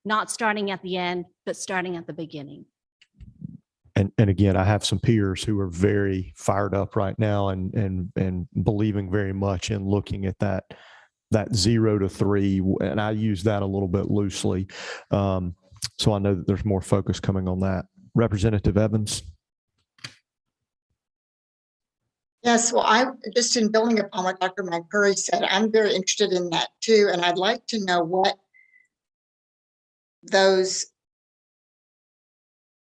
not starting at the end, but starting at the beginning. And again, I have some peers who are very fired up right now and believing very much in looking at that 0 to 3. And I use that a little bit loosely. So I know that there's more focus coming on that. Representative Evans. Yes, well, I just in building upon what Dr. McCurry said, I'm very interested in that too. And I'd like to know what those,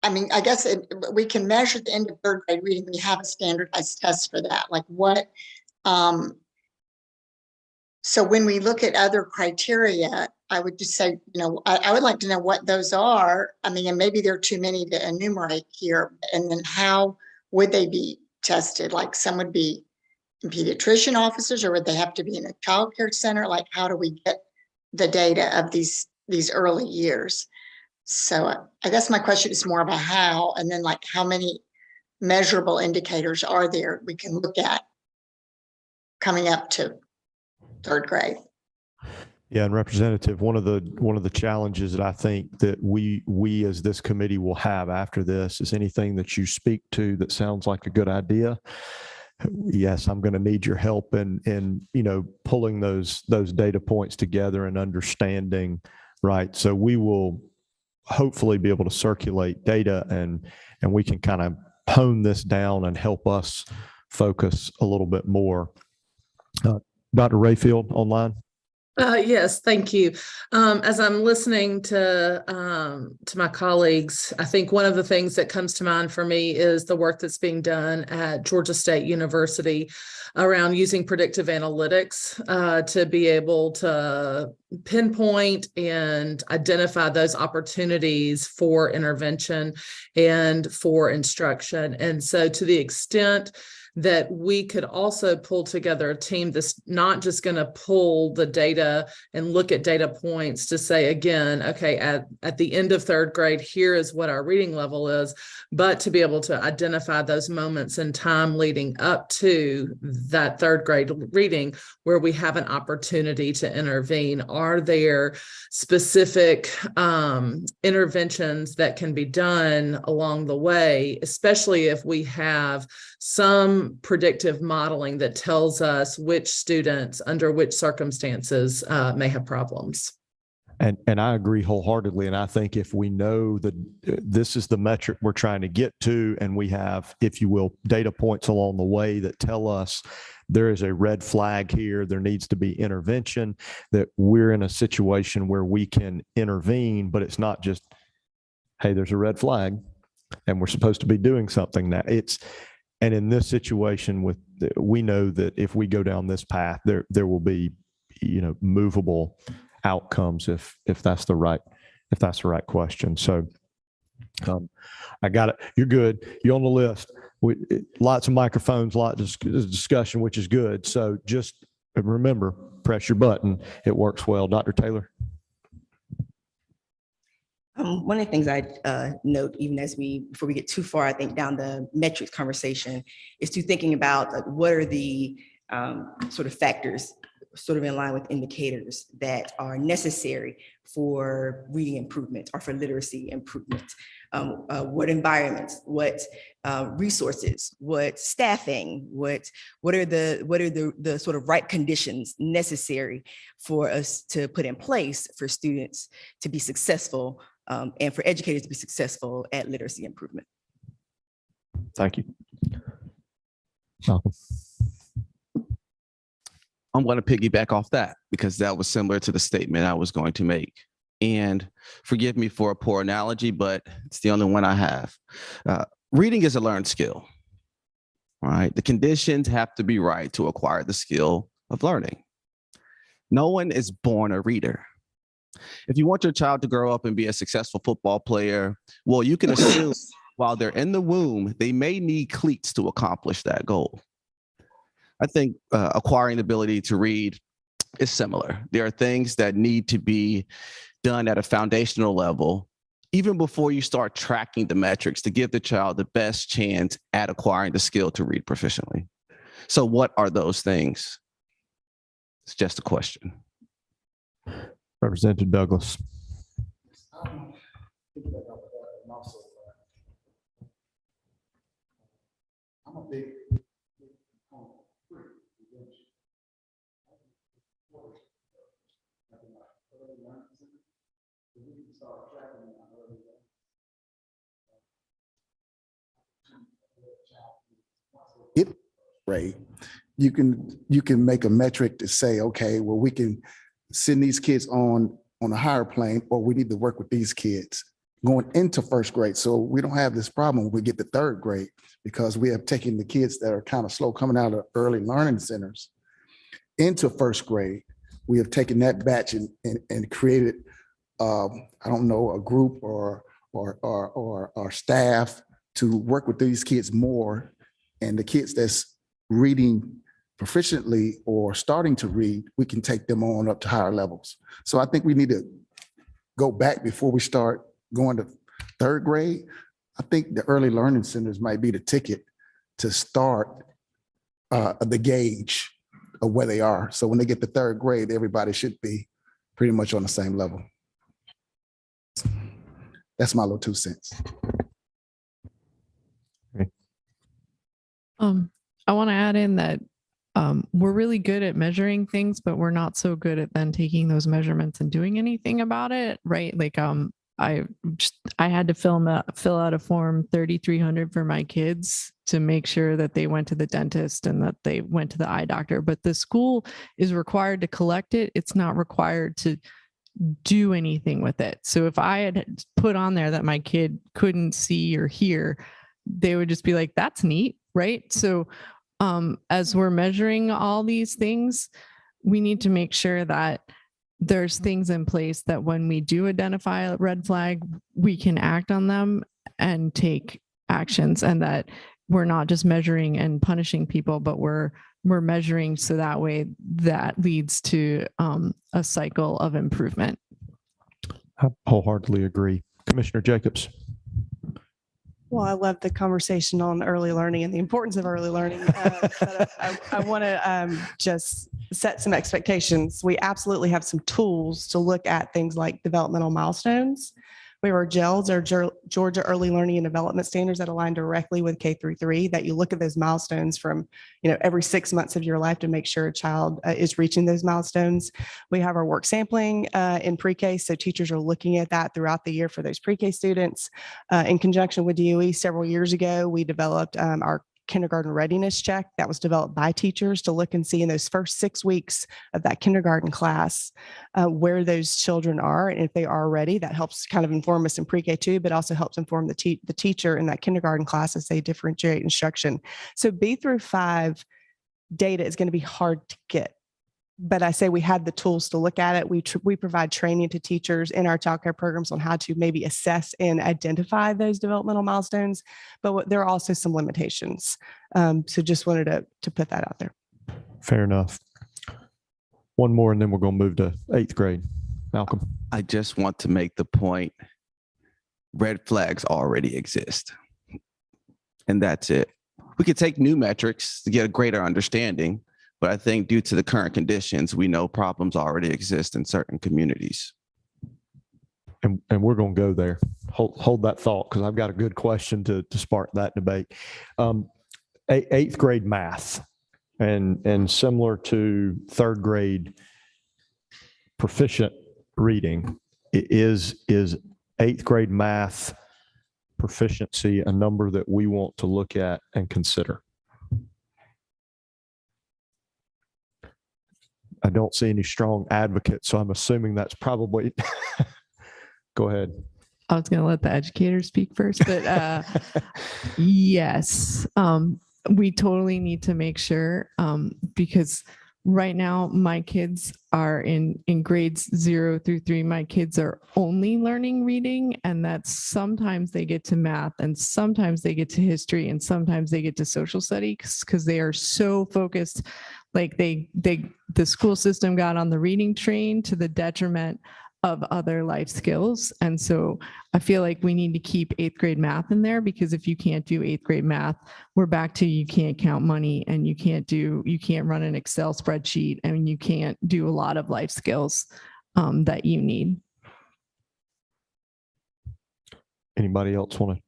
I mean, I guess we can measure the end of 3rd grade reading. We have a standardized test for that. Like what, so when we look at other criteria, I would just say, I would like to know what those are. I mean, and maybe there are too many to enumerate here. And then how would they be tested? Like some would be pediatrician officers, or would they have to be in a child care center? Like how do we get the data of these early years? So I guess my question is more about how, and then like how many measurable indicators are there we can look at coming up to 3rd grade? Yeah, and Representative, one of the challenges that I think that we as this committee will have after this is anything that you speak to that sounds like a good idea. Yes, I'm going to need your help in pulling those data points together and understanding, right? So we will hopefully be able to circulate data and we can kind of hone this down and help us focus a little bit more. Dr. Rayfield online. Yes, thank you. As I'm listening to my colleagues, I think one of the things that comes to mind for me is the work that's being done at Georgia State University around using predictive analytics to be able to pinpoint and identify those opportunities for intervention and for instruction. And so to the extent that we could also pull together a team that's not just going to pull the data and look at data points to say, again, okay, at the end of third grade, here is what our reading level is, but to be able to identify those moments in time leading up to that third grade reading where we have an opportunity to intervene. Are there specific interventions that can be done along the way, especially if we have some predictive modeling that tells us which students under which circumstances may have problems? And I agree wholeheartedly. And I think if we know that this is the metric we're trying to get to, and we have, if you will, data points along the way that tell us there is a red flag here, there needs to be intervention, that we're in a situation where we can intervene, but it's not just, hey, there's a red flag and we're supposed to be doing something now. And in this situation, we know that if we go down this path, there will be, movable outcomes if that's the right question. So I got it. You're good. You're on the list. Lots of microphones, lots of discussion, which is good. So just remember, press your button. It works well. Dr. Taylor. One of the things I note, even before we get too far, I think down the metrics conversation, is to thinking about like, what are the sort of factors sort of in line with indicators that are necessary for reading improvement or for literacy improvement. What environments, what resources, what staffing, what are the sort of right conditions necessary for us to put in place for students to be successful and for educators to be successful at literacy improvement. Thank you. Malcolm. I'm going to piggyback off that because that was similar to the statement I was going to make. And forgive me for a poor analogy, but it's the only one I have. Reading is a learned skill, right? The conditions have to be right to acquire the skill of learning. No one is born a reader. If you want your child to grow up and be a successful football player, well, you can assume while they're in the womb, they may need cleats to accomplish that goal. I think acquiring the ability to read is similar. There are things that need to be done at a foundational level, even before you start tracking the metrics to give the child the best chance at acquiring the skill to read proficiently. So what are those things? It's just a question. Representative Douglas. I'm a big grade. You can make a metric to say, okay, well, we can send these kids on a higher plane, or we need to work with these kids going into first grade. So we don't have this problem when we get to third grade, because we have taken the kids that are kind of slow coming out of early learning centers into first grade. We have taken that batch and created, I don't know, a group or staff to work with these kids more. And the kids that's reading proficiently or starting to read, we can take them on up to higher levels. So I think we need to go back before we start going to third grade. I think the early learning centers might be the ticket to start the gauge of where they are. So when they get to third grade, everybody should be pretty much on the same level. That's my little 2 cents. I want to add in that we're really good at measuring things, but we're not so good at then taking those measurements and doing anything about it, right? Like I had to fill out a form 3300 for my kids to make sure that they went to the dentist and that they went to the eye doctor. But the school is required to collect it. It's not required to do anything with it. So if I had put on there that my kid couldn't see or hear, they would just be like, that's neat, right? So as we're measuring all these things, we need to make sure that there's things in place that when we do identify a red flag, we can act on them and take actions, and that we're not just measuring and punishing people, but we're measuring so that way that leads to a cycle of improvement. I wholeheartally agree. Commissioner Jacobs. Well, I love the conversation on early learning and the importance of early learning. But I want to just set some expectations. We absolutely have some tools to look at things like developmental milestones. We have our GELS, our Georgia Early Learning and Development Standards that align directly with K-3, that you look at those milestones from, every 6 months of your life to make sure a child is reaching those milestones. We have our work sampling in pre-K, so teachers are looking at that throughout the year for those pre-K students. In conjunction with DOE, several years ago, we developed our kindergarten readiness check that was developed by teachers to look and see in those first 6 weeks of that kindergarten class where those children are, and if they are ready. That helps kind of inform us in pre-K too, but also helps inform the teacher in that kindergarten class as they differentiate instruction. So B through 5 data is going to be hard to get, but I say we have the tools to look at it. We provide training to teachers in our childcare programs on how to maybe assess and identify those developmental milestones, but there are also some limitations. So just wanted to put that out there. Fair enough. One more, and then we're going to move to 8th grade. Malcolm. I just want to make the point, red flags already exist. And that's it. We could take new metrics to get a greater understanding, but I think due to the current conditions, we know problems already exist in certain communities. And we're going to go there. Hold that thought, because I've got a good question to spark that debate. 8th grade math, and similar to 3rd grade proficient reading, is 8th grade math proficiency a number that we want to look at and consider? I don't see any strong advocates, so I'm assuming that's probably, go ahead. I was going to let the educator speak first, but yes, we totally need to make sure, because right now my kids are in grades 0 through 3. My kids are only learning reading, and that's sometimes they get to math, and sometimes they get to history, and sometimes they get to social studies, because they are so focused. Like the school system got on the reading train to the detriment of other life skills. And so I feel like we need to keep 8th grade math in there, because if you can't do 8th grade math, we're back to you can't count money, and you can't run an Excel spreadsheet, and you can't do a lot of life skills that you need. Anybody else want to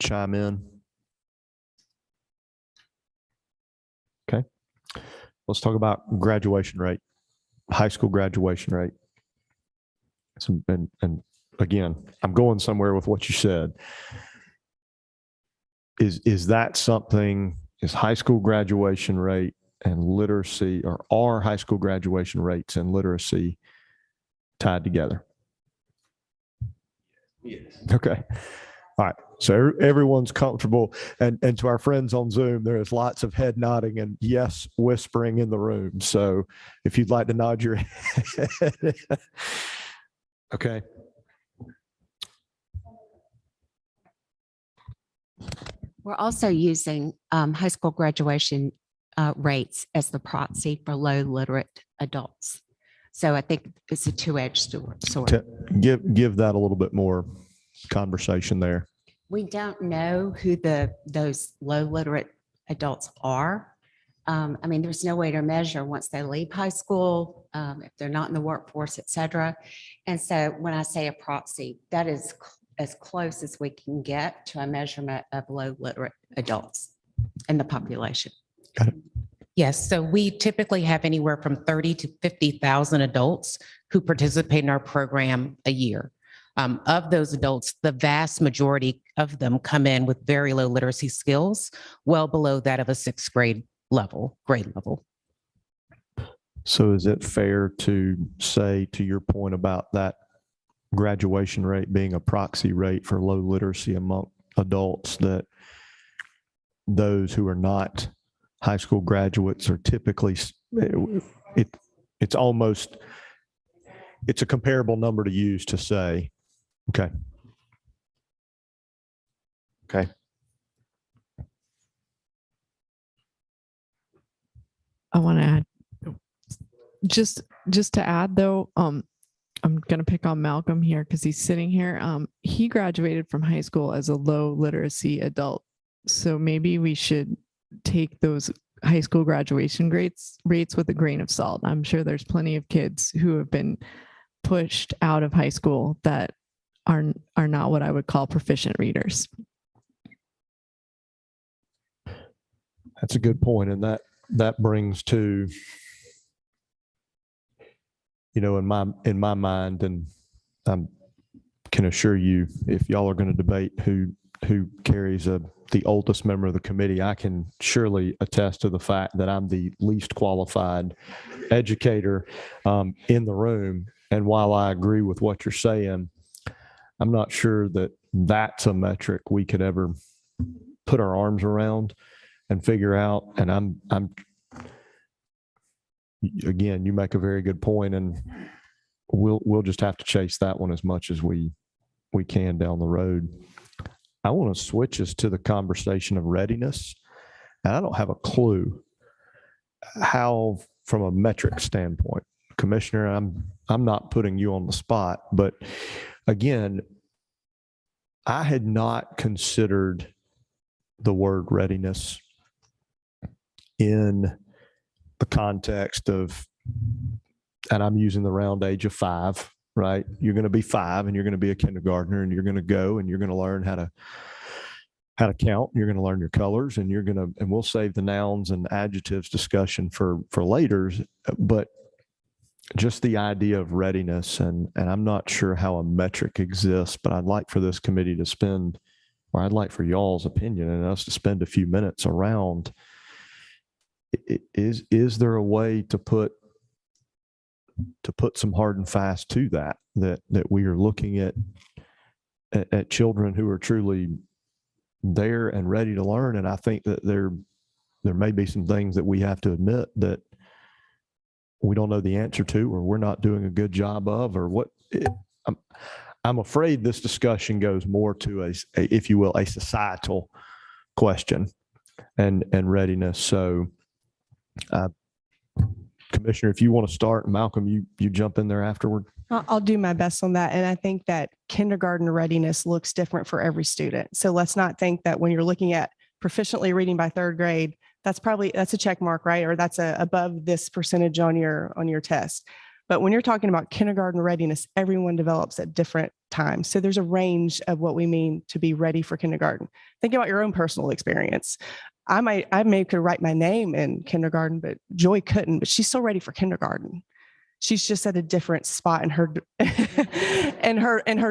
chime in? Okay. Let's talk about graduation rate, high school graduation rate. And again, I'm going somewhere with what you said. Is that something, is high school graduation rate and literacy, or are high school graduation rates and literacy tied together? Yes. Okay. All right. So everyone's comfortable. And to our friends on Zoom, there is lots of head nodding and yes whispering in the room. So if you'd like to nod your head. Okay. We're also using high school graduation rates as the proxy for low literate adults. So I think it's a two-edged sword. Give that a little bit more conversation there. We don't know who those low literate adults are. I mean, there's no way to measure once they leave high school, if they're not in the workforce, et cetera. And so when I say a proxy, that is as close as we can get to a measurement of low literate adults in the population. Got it. Yes, so we typically have anywhere from 30 to 50,000 adults who participate in our program a year. Of those adults, the vast majority of them come in with very low literacy skills, well below that of a sixth grade level. So is it fair to say, to your point about that graduation rate being a proxy rate for low literacy among adults, that those who are not high school graduates are typically, it's a comparable number to use to say, okay. Okay. I want to add, just to add though, I'm going to pick on Malcolm here because he's sitting here. He graduated from high school as a low literacy adult. So maybe we should take those high school graduation rates with a grain of salt. I'm sure there's plenty of kids who have been pushed out of high school that are not what I would call proficient readers. That's a good point. And that brings to, in my mind, and I can assure you, if y'all are going to debate who carries the oldest member of the committee, I can surely attest to the fact that I'm the least qualified educator in the room. And while I agree with what you're saying, I'm not sure that that's a metric we could ever put our arms around and figure out. And I'm again, you make a very good point, and we'll just have to chase that one as much as we can down the road. I want to switch us to the conversation of readiness. And I don't have a clue how, from a metric standpoint, Commissioner, I'm not putting you on the spot, but again, I had not considered the word readiness in the context of, and I'm using the round age of 5, right? You're going to be 5 and you're going to be a kindergartner, and you're going to go and you're going to learn how to count. You're going to learn your colors, and and we'll save the nouns and adjectives discussion for later. But just the idea of readiness, and I'm not sure how a metric exists, but I'd like for this committee to spend, or I'd like for y'all's opinion and us to spend a few minutes around, is there a way to put some hard and fast to that we are looking at children who are truly there and ready to learn? And I think that there may be some things that we have to admit that we don't know the answer to, or we're not doing a good job of, or what. I'm afraid this discussion goes more to if you will, a societal question and readiness. So, Commissioner, if you want to start, Malcolm, you jump in there afterward. I'll do my best on that. And I think that kindergarten readiness looks different for every student. So let's not think that when you're looking at proficiently reading by 3rd grade, that's a check mark, right? Or that's above this percentage on your test. But when you're talking about kindergarten readiness, everyone develops at different times. So there's a range of what we mean to be ready for kindergarten. Think about your own personal experience. I could write my name in kindergarten, but Joy couldn't, but she's still ready for kindergarten. She's just at a different spot in her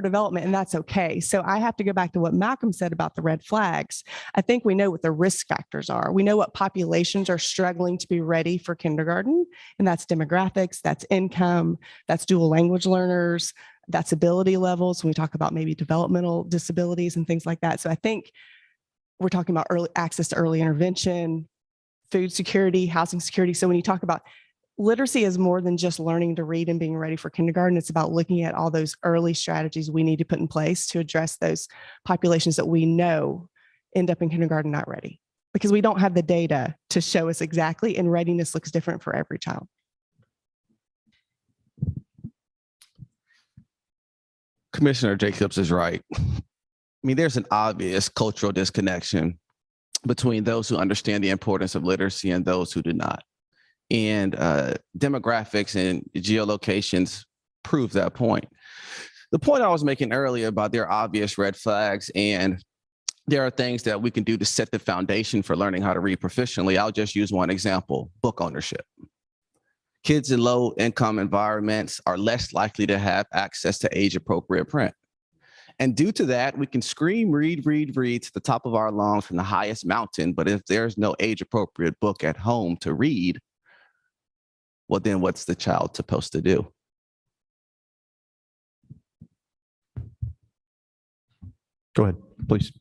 development, and that's okay. So I have to go back to what Malcolm said about the red flags. I think we know what the risk factors are. We know what populations are struggling to be ready for kindergarten, and that's demographics, that's income, that's dual language learners, that's ability levels. When we talk about maybe developmental disabilities and things like that. So I think we're talking about early access to early intervention, food security, housing security. So when you talk about literacy, is more than just learning to read and being ready for kindergarten. It's about looking at all those early strategies we need to put in place to address those populations that we know end up in kindergarten not ready, because we don't have the data to show us exactly, and readiness looks different for every child. Commissioner Jacobs is right. I mean, there's an obvious cultural disconnection between those who understand the importance of literacy and those who do not. And demographics and geolocations prove that point. The point I was making earlier about there are obvious red flags, and there are things that we can do to set the foundation for learning how to read proficiently. I'll just use one example: book ownership. Kids in low income environments are less likely to have access to age appropriate print. And due to that, we can scream, read, read, read to the top of our lungs from the highest mountain. But if there's no age-appropriate book at home to read, well, then what's the child supposed to do? Go ahead, please.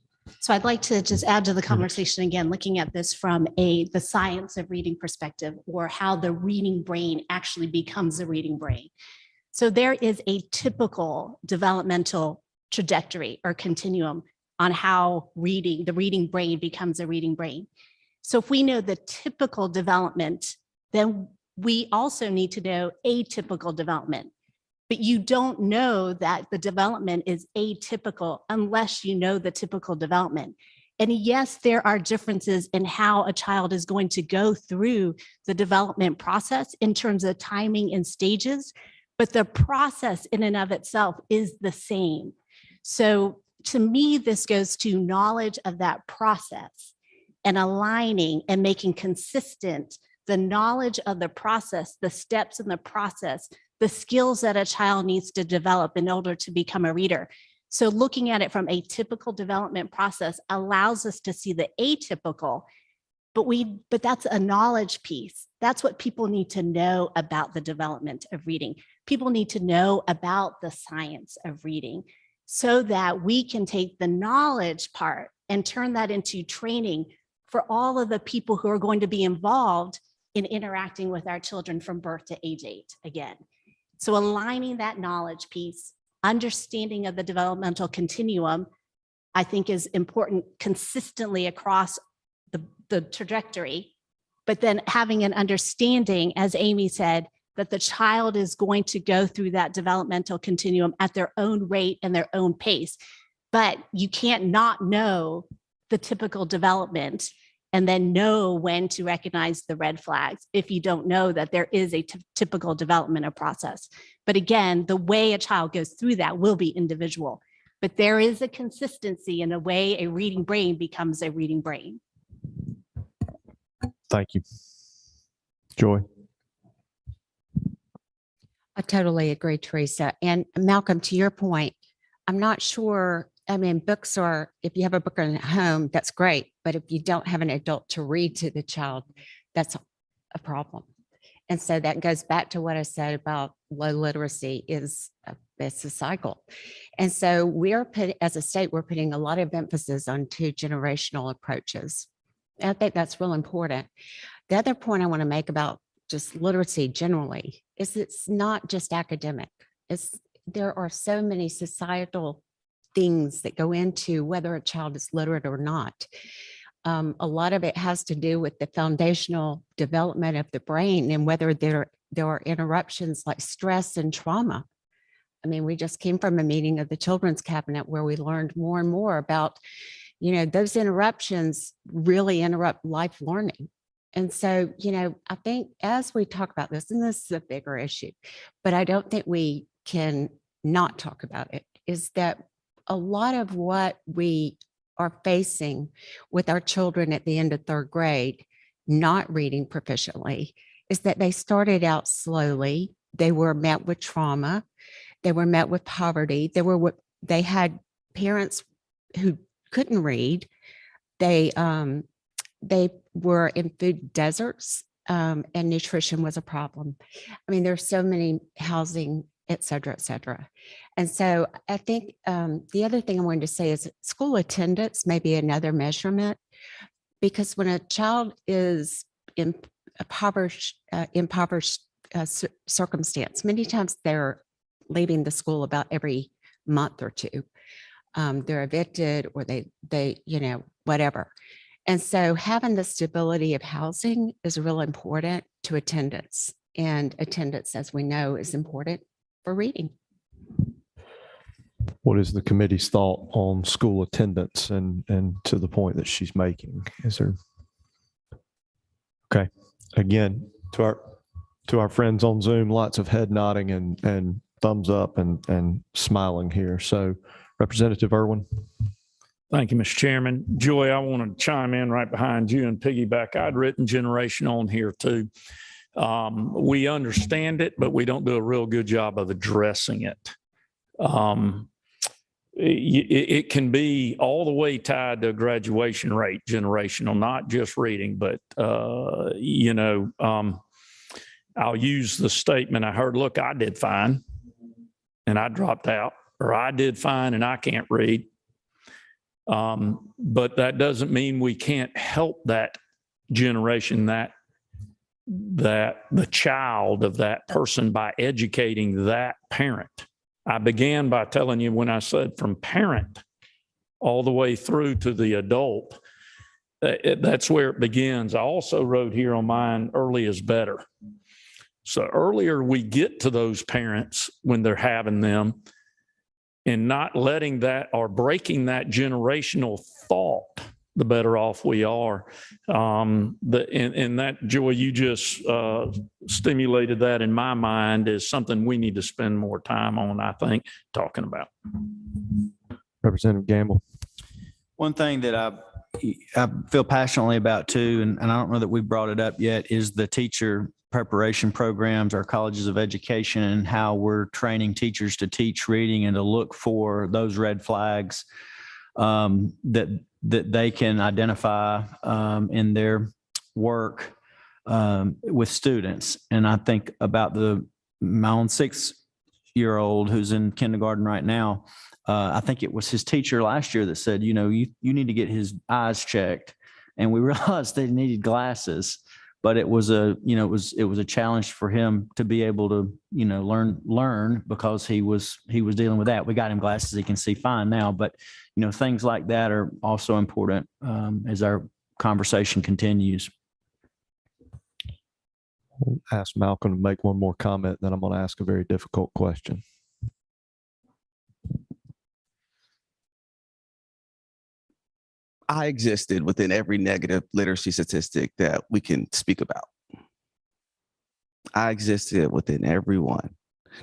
So I'd like to just add to the conversation again, looking at this from the science of reading perspective, or how the reading brain actually becomes a reading brain. So there is a typical developmental trajectory or continuum on how the reading brain becomes a reading brain. So if we know the typical development, then we also need to know atypical development. But you don't know that the development is atypical unless you know the typical development. And yes, there are differences in how a child is going to go through the development process in terms of timing and stages, but the process in and of itself is the same. So to me, this goes to knowledge of that process and aligning and making consistent the knowledge of the process, the steps in the process, the skills that a child needs to develop in order to become a reader. So looking at it from a typical development process allows us to see the atypical, but that's a knowledge piece. That's what people need to know about the development of reading. People need to know about the science of reading so that we can take the knowledge part and turn that into training for all of the people who are going to be involved in interacting with our children from birth to age 8 again. So aligning that knowledge piece, understanding of the developmental continuum, I think is important consistently across the trajectory, but then having an understanding, as Amy said, that the child is going to go through that developmental continuum at their own rate and their own pace. But you can't not know the typical development and then know when to recognize the red flags if you don't know that there is a typical developmental process. But again, the way a child goes through that will be individual, but there is a consistency in the way a reading brain becomes a reading brain. Thank you. Joy. I totally agree, Teresa. And Malcolm, to your point, I'm not sure. I mean, books are, if you have a book at home, that's great. But if you don't have an adult to read to the child, that's a problem. And so that goes back to what I said about low literacy it's a cycle. And so as a state, we're putting a lot of emphasis on 2 generational approaches. And I think that's real important. The other point I want to make about just literacy generally is it's not just academic. There are so many societal things that go into whether a child is literate or not. A lot of it has to do with the foundational development of the brain and whether there are interruptions like stress and trauma. I mean, we just came from a meeting of the Children's Cabinet where we learned more and more about, those interruptions really interrupt life learning. And so, I think as we talk about this, and this is a bigger issue, but I don't think we can not talk about it, is that a lot of what we are facing with our children at the end of 3rd grade, not reading proficiently, is that they started out slowly. They were met with trauma. They were met with poverty. They had parents who couldn't read. They were in food deserts, and nutrition was a problem. I mean, there's so many housing, et cetera, et cetera. And so I think the other thing I wanted to say is school attendance may be another measurement, because when a child is in impoverished circumstance, many times they're leaving the school about every month or 2. They're evicted or they whatever. And so having the stability of housing is real important to attendance, and attendance, as we know, is important for reading. What is the committee's thought on school attendance and to the point that she's making? Is there? Okay. Again, to our friends on Zoom, lots of head nodding and thumbs up and smiling here. So Representative Irwin. Thank you, Mr. Chairman. Joy, I want to chime in right behind you and piggyback. I'd written generation on here too. We understand it, but we don't do a real good job of addressing it. it can be all the way tied to graduation rate, generational, not just reading, but, I'll use the statement I heard, look, I did fine and I dropped out, or I did fine and I can't read. But that doesn't mean we can't help that generation, that the child of that person, by educating that parent. I began by telling you when I said from parent all the way through to the adult, that's where it begins. I also wrote here on mine, early is better. So earlier we get to those parents when they're having them, and not letting that or breaking that generational thought, the better off we are. And that, Joy, you just stimulated that in my mind is something we need to spend more time on, I think, talking about. Representative Gamble. One thing that I feel passionately about too, and I don't know that we brought it up yet, is the teacher preparation programs, our colleges of education, and how we're training teachers to teach reading and to look for those red flags that they can identify in their work with students. And I think about my own 6-year-old who's in kindergarten right now. I think it was his teacher last year that said, you need to get his eyes checked. And we realized they needed glasses. But it was a challenge for him to be able to, learn because he was dealing with that. We got him glasses; he can see fine now. But things like that are also important as our conversation continues. I'll ask Malcolm to make one more comment, then I'm going to ask a very difficult question. I existed within every negative literacy statistic that we can speak about. I existed within every one.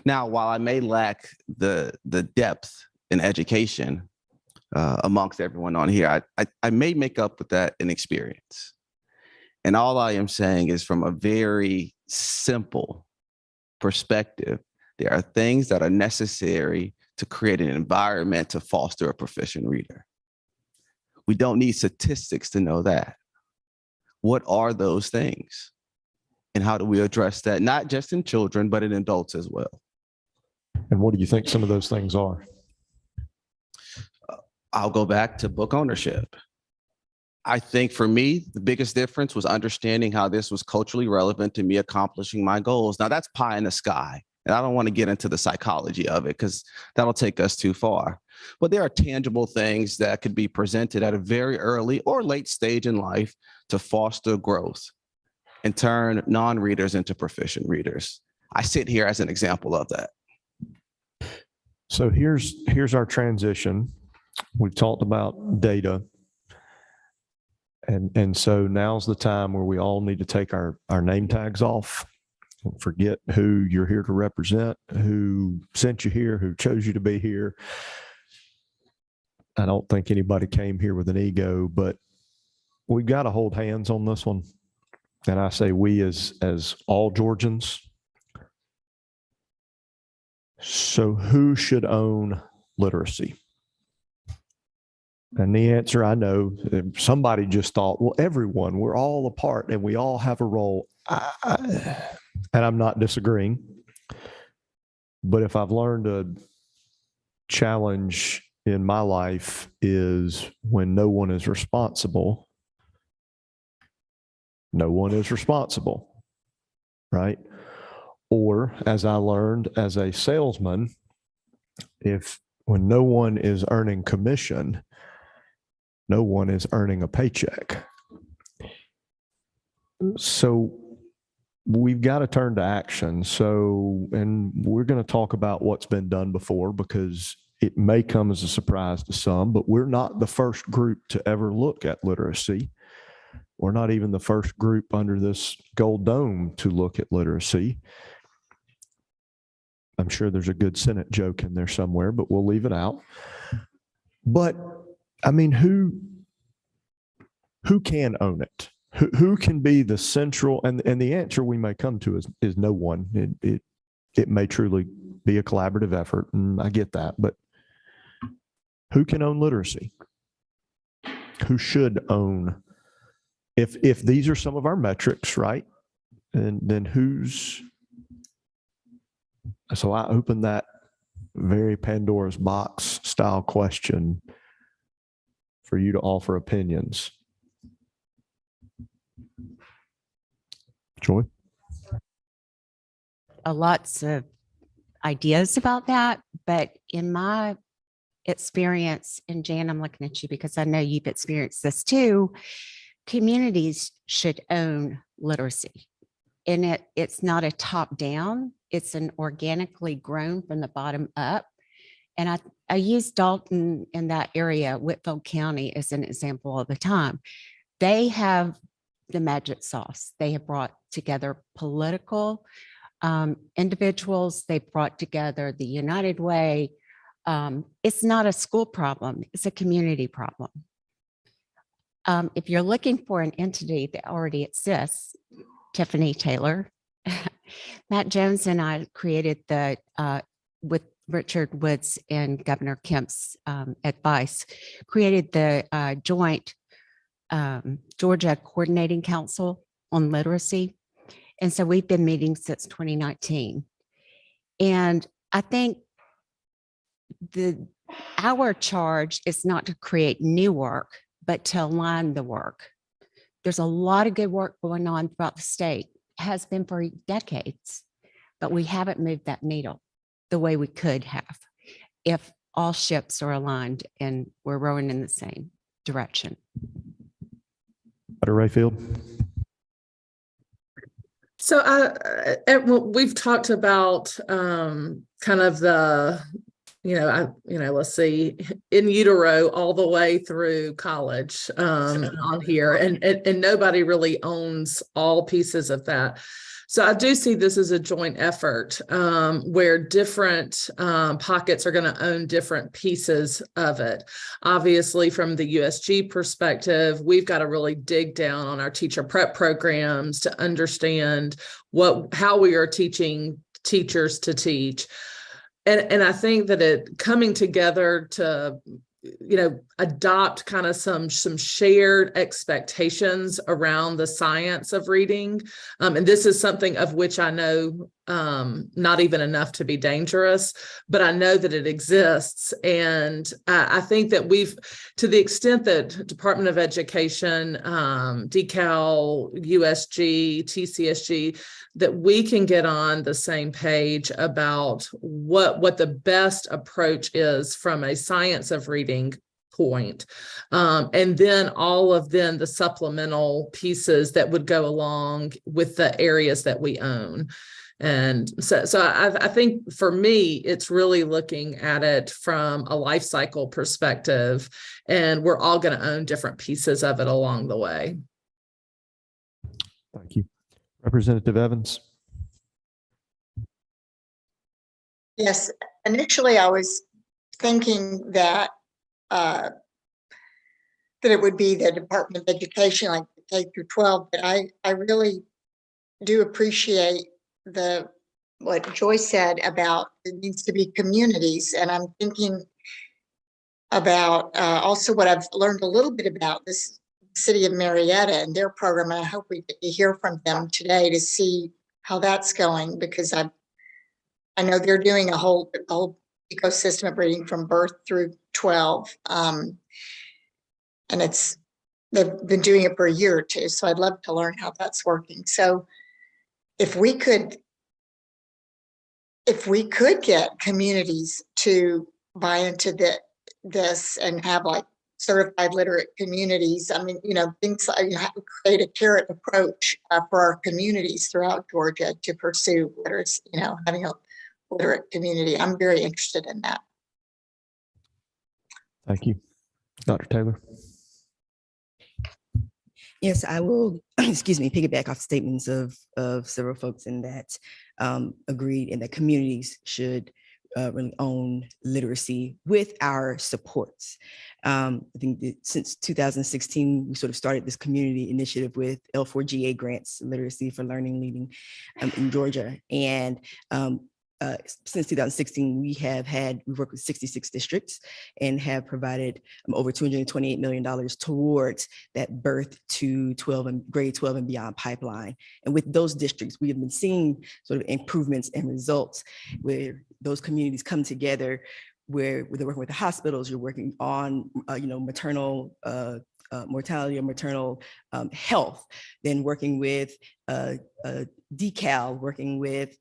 Now, while I may lack the depth in education amongst everyone on here, I may make up with that in experience. And all I am saying is, from a very simple perspective, there are things that are necessary to create an environment to foster a proficient reader. We don't need statistics to know that. What are those things? And how do we address that, not just in children, but in adults as well? And what do you think some of those things are? I'll go back to book ownership. I think for me, the biggest difference was understanding how this was culturally relevant to me accomplishing my goals. Now, that's pie in the sky. And I don't want to get into the psychology of it because that'll take us too far. But there are tangible things that could be presented at a very early or late stage in life to foster growth and turn non-readers into proficient readers. I sit here as an example of that. So here's our transition. We've talked about data. And so now's the time where we all need to take our name tags off. Forget who you're here to represent, who sent you here, who chose you to be here. I don't think anybody came here with an ego, but we've got to hold hands on this one. And I say we as all Georgians. So who should own literacy? And the answer, I know, somebody just thought, well, everyone, we're all a part and we all have a role. And I'm not disagreeing. But if I've learned a challenge in my life is when no one is responsible, no one is responsible, right? Or as I learned as a salesman, when no one is earning commission, no one is earning a paycheck. So we've got to turn to action. And we're going to talk about what's been done before because it may come as a surprise to some, but we're not the first group to ever look at literacy. We're not even the first group under this gold dome to look at literacy. I'm sure there's a good Senate joke in there somewhere, but we'll leave it out. But I mean, who can own it? Who can be the central? And the answer we may come to is no one. It may truly be a collaborative effort, and I get that. But Who can own literacy? Who should own? If these are some of our metrics, right? And then who's, so I open that very Pandora's box style question for you to offer opinions. Joy? Lots of ideas about that, but in my experience, and Jan, I'm looking at you because I know you've experienced this too, communities should own literacy. And it's not a top down, it's an organically grown from the bottom up. And I use Dalton in that area, Whitfield County, as an example all the time. They have the magic sauce. They have brought together political individuals. They brought together the United Way. It's not a school problem, it's a community problem. If you're looking for an entity that already exists, Tiffany Taylor, Matt Jones and I created with Richard Woods and Governor Kemp's advice, created the joint Georgia Coordinating Council on Literacy. And so we've been meeting since 2019. And I think our charge is not to create new work, but to align the work. There's a lot of good work going on throughout the state, has been for decades, but we haven't moved that needle the way we could have if all ships are aligned and we're rowing in the same direction. Dr. Rayfield? So we've talked about kind of the, let's see, in utero all the way through college on here, and nobody really owns all pieces of that. So I do see this as a joint effort where different pockets are going to own different pieces of it. Obviously, from the USG perspective, we've got to really dig down on our teacher prep programs to understand how we are teaching teachers to teach. And I think that it coming together to adopt kind of some shared expectations around the science of reading. And this is something of which I know not even enough to be dangerous, but I know that it exists. And I think that to the extent that Department of Education, DeKalb, USG, TCSG, that we can get on the same page about what the best approach is from a science of reading point. And then all of the supplemental pieces that would go along with the areas that we own. And so I think for me, it's really looking at it from a life cycle perspective, and we're all going to own different pieces of it along the way. Thank you. Representative Evans? Yes, initially I was thinking that it would be the Department of Education, like K through 12, but I really do appreciate what Joyce said about it needs to be communities. And I'm thinking about also what I've learned a little bit about this city of Marietta and their program. And I hope we get to hear from them today to see how that's going, because I know they're doing a whole ecosystem of reading from birth through 12. And they've been doing it for a year or two. So I'd love to learn how that's working. So if we could get communities to buy into this and have like certified literate communities, I mean, things like create a carrot approach for our communities throughout Georgia to pursue literacy, having a literate community. I'm very interested in that. Thank you. Dr. Taylor? Yes, I will, piggyback off statements of several folks in that agreed, and that communities should really own literacy with our supports. I think that since 2016, we sort of started this community initiative with L4GA grants, Literacy for Learning Leading in Georgia. And since 2016, we worked with 66 districts and have provided over $228 million towards that birth to 12 and grade 12 and beyond pipeline. And with those districts, we have been seeing sort of improvements and results where those communities come together, where they're working with the hospitals, you're working on, maternal mortality or maternal health, then working with DECAL, working with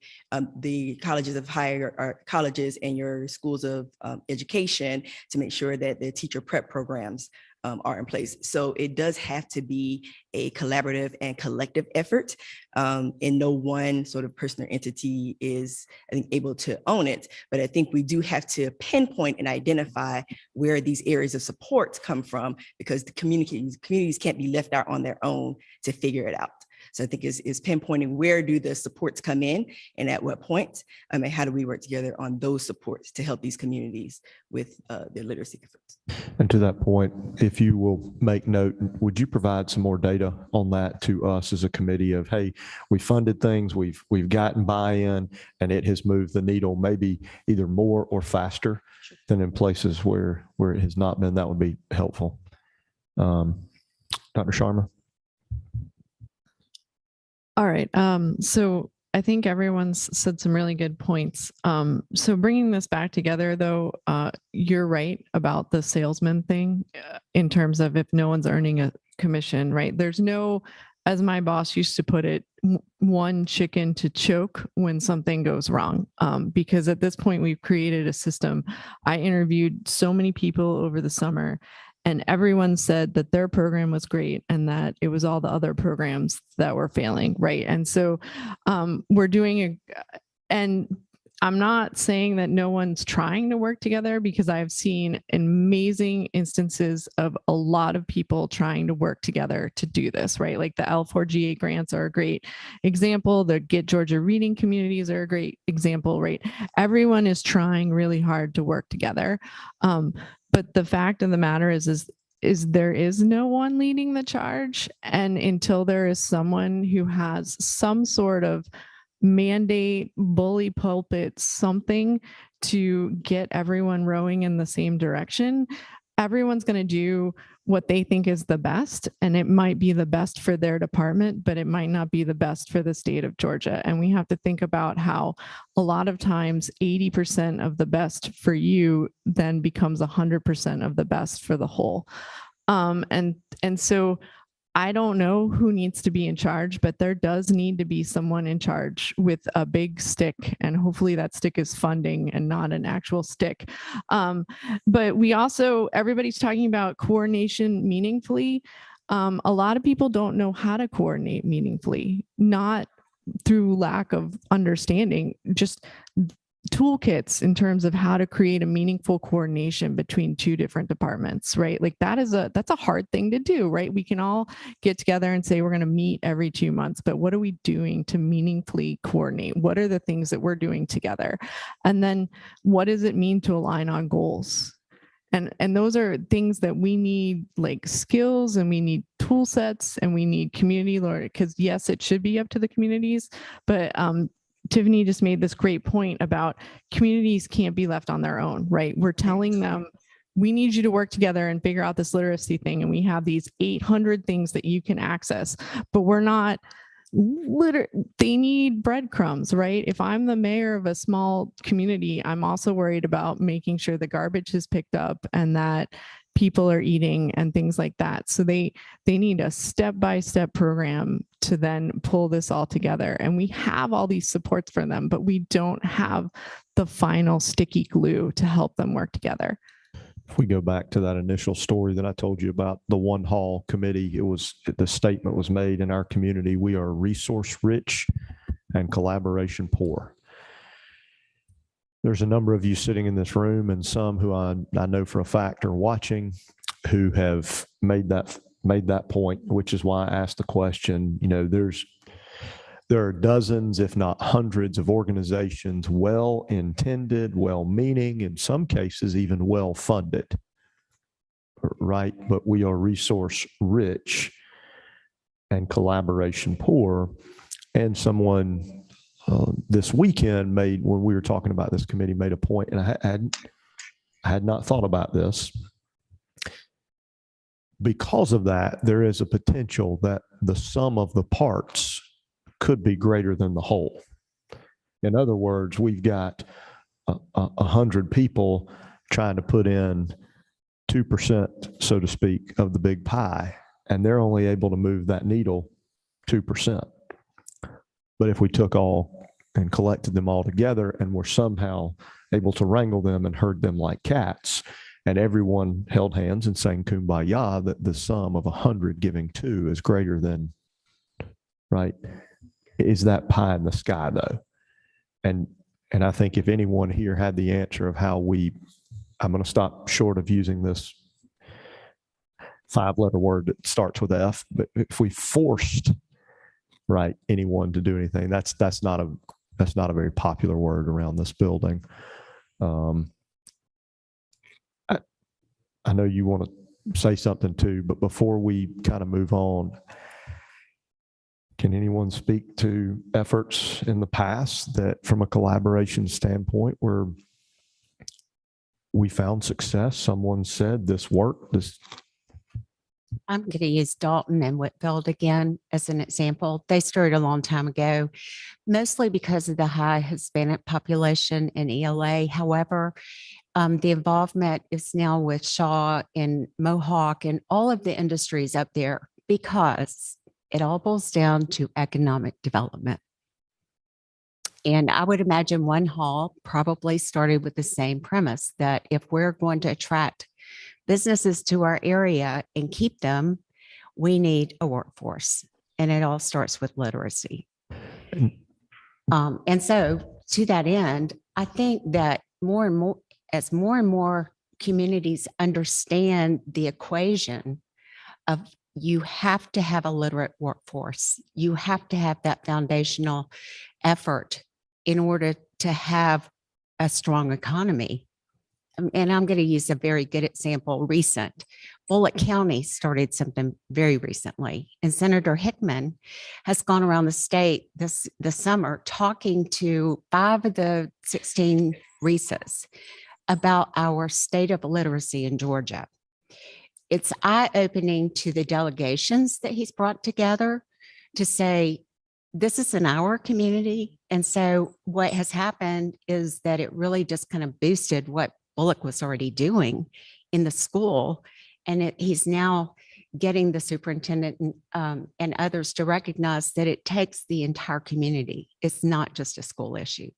the colleges of higher colleges and your schools of education to make sure that the teacher prep programs are in place. So it does have to be a collaborative and collective effort, and no one sort of person or entity is, I think, able to own it. But I think we do have to pinpoint and identify where these areas of support come from, because the communities can't be left out on their own to figure it out. So I think is pinpointing where do the supports come in and at what point, and how do we work together on those supports to help these communities with their literacy efforts. And to that point, if you will make note, would you provide some more data on that to us as a committee of, hey, we funded things, we've gotten buy-in, and it has moved the needle maybe either more or faster than in places where it has not been? That would be helpful. Dr. Sharma? All right. So I think everyone's said some really good points. So bringing this back together, though, you're right about the salesman thing in terms of if no one's earning a commission, right? There's no, as my boss used to put it, one chicken to choke when something goes wrong. Because at this point, we've created a system. I interviewed so many people over the summer, and everyone said that their program was great and that it was all the other programs that were failing, right? And so we're doing and I'm not saying that no one's trying to work together, because I've seen amazing instances of a lot of people trying to work together to do this, right? Like the L4GA grants are a great example. The Get Georgia Reading communities are a great example, right? Everyone is trying really hard to work together. But the fact of the matter is there is no one leading the charge. And until there is someone who has some sort of mandate, bully pulpit, something to get everyone rowing in the same direction, everyone's going to do what they think is the best. And it might be the best for their department, but it might not be the best for the state of Georgia. And we have to think about how a lot of times 80% of the best for you then becomes 100% of the best for the whole. And so I don't know who needs to be in charge, but there does need to be someone in charge with a big stick, and hopefully that stick is funding and not an actual stick. But we also, everybody's talking about coordination meaningfully. A lot of people don't know how to coordinate meaningfully, not through lack of understanding, just toolkits in terms of how to create a meaningful coordination between two different departments, right? Like that's a hard thing to do, right? We can all get together and say we're going to meet every 2 months, but what are we doing to meaningfully coordinate? What are the things that we're doing together? And then what does it mean to align on goals? And those are things that we need, like skills, and we need tool sets, and we need community learning, because yes, it should be up to the communities, but Tiffany just made this great point about communities can't be left on their own, right? We're telling them, we need you to work together and figure out this literacy thing. And we have these 800 things that you can access, but we're not they need breadcrumbs, right? If I'm the mayor of a small community, I'm also worried about making sure the garbage is picked up and that people are eating and things like that. So they need a step-by-step program to then pull this all together. And we have all these supports for them, but we don't have the final sticky glue to help them work together. If we go back to that initial story that I told you about the One Hall Committee, the statement was made in our community, we are resource rich and collaboration poor. There's a number of you sitting in this room, and some who I know for a fact are watching, who have made that point, which is why I asked the question. You know, there are dozens, if not hundreds, of organizations, well-intended, well-meaning, in some cases even well-funded, right? But we are resource rich and collaboration poor. And someone this weekend when we were talking about this committee, made a point, and I had not thought about this. Because of that, there is a potential that the sum of the parts could be greater than the whole. In other words, we've got 100 people trying to put in 2%, so to speak, of the big pie, and they're only able to move that needle 2%. But if we took all and collected them all together and were somehow able to wrangle them and herd them like cats, and everyone held hands and sang Kumbaya, that the sum of 100 giving 2 is greater than, right? Is that pie in the sky though? And I think if anyone here had the answer of how I'm going to stop short of using this 5-letter word that starts with F, but if we forced, right, anyone to do anything, that's not a very popular word around this building. I know you want to say something too, but before we kind of move on, can anyone speak to efforts in the past that from a collaboration standpoint where we found success? Someone said this worked. I'm going to use Dalton and Whitfield again as an example. They started a long time ago, mostly because of the high Hispanic population in ELA. However, the involvement is now with Shaw and Mohawk and all of the industries up there, because it all boils down to economic development. And I would imagine One Hall probably started with the same premise, that if we're going to attract businesses to our area and keep them, we need a workforce. And it all starts with literacy. And so to that end, I think that as more and more communities understand the equation of you have to have a literate workforce, you have to have that foundational effort in order to have a strong economy. And I'm going to use a very good example, recent. Bullitt County started something very recently, and Senator Hickman has gone around the state this summer talking to 5 of the 16 RESAs about our state of literacy in Georgia. It's eye-opening to the delegations that he's brought together to say, this is in our community. And so what has happened is that it really just kind of boosted what Bullock was already doing in the school. And he's now getting the superintendent and others to recognize that it takes the entire community. It's not just a school issue.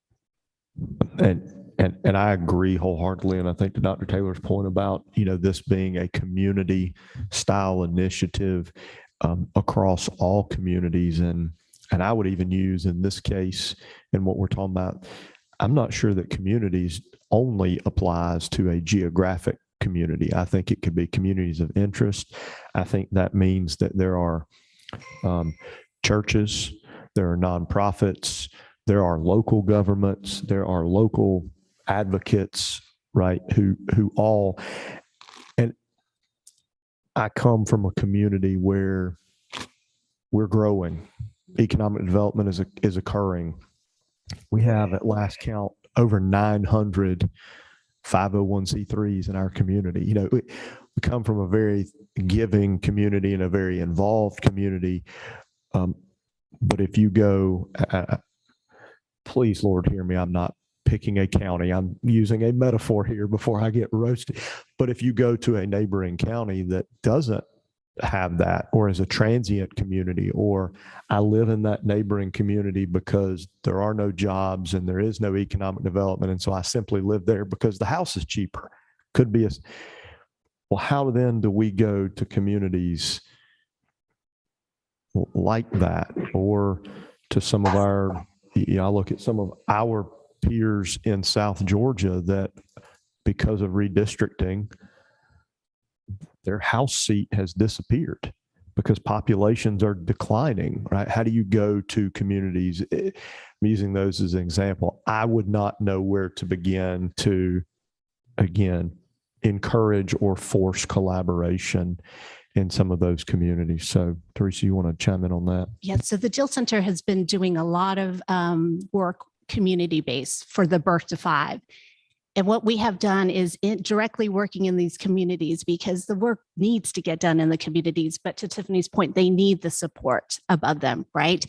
And I agree wholeheartedly. And I think to Dr. Taylor's point about, this being a community style initiative across all communities. And I would even use in this case, and what we're talking about, I'm not sure that communities only applies to a geographic community. I think it could be communities of interest. I think that means that there are churches, there are nonprofits, there are local governments, there are local advocates, right, who all, and I come from a community where we're growing. Economic development is occurring. We have at last count over 900 501c3s in our community. We come from a very giving community and a very involved community. But if you go, please, Lord, hear me, I'm not picking a county. I'm using a metaphor here before I get roasted. But if you go to a neighboring county that doesn't have that, or is a transient community, or I live in that neighboring community because there are no jobs and there is no economic development, and so I simply live there because the house is cheaper. Could be well, how then do we go to communities like that, or to some of our, I look at some of our peers in South Georgia that because of redistricting, their house seat has disappeared because populations are declining, right? How do you go to communities? I'm using those as an example. I would not know where to begin to, again, encourage or force collaboration in some of those communities. So Teresa, you want to chime in on that? Yeah, so the Jill Center has been doing a lot of work community-based for the birth to 5. And what we have done is directly working in these communities, because the work needs to get done in the communities. But to Tiffany's point, they need the support above them, right?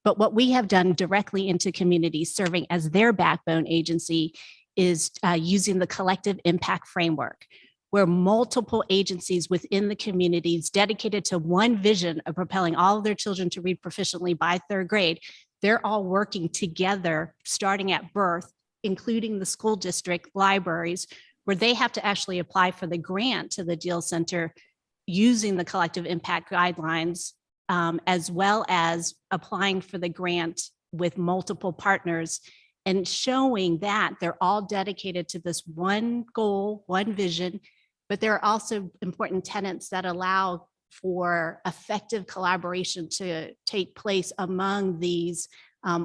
But what we have done directly into communities, serving as their backbone agency, is using the collective impact framework, where multiple agencies within the communities dedicated to one vision of propelling all of their children to read proficiently by 3rd grade, they're all working together, starting at birth, including the school district libraries, where they have to actually apply for the grant to the Jill Center using the collective impact guidelines, as well as applying for the grant with multiple partners, and showing that they're all dedicated to this one goal, one vision. But there are also important tenets that allow for effective collaboration to take place among these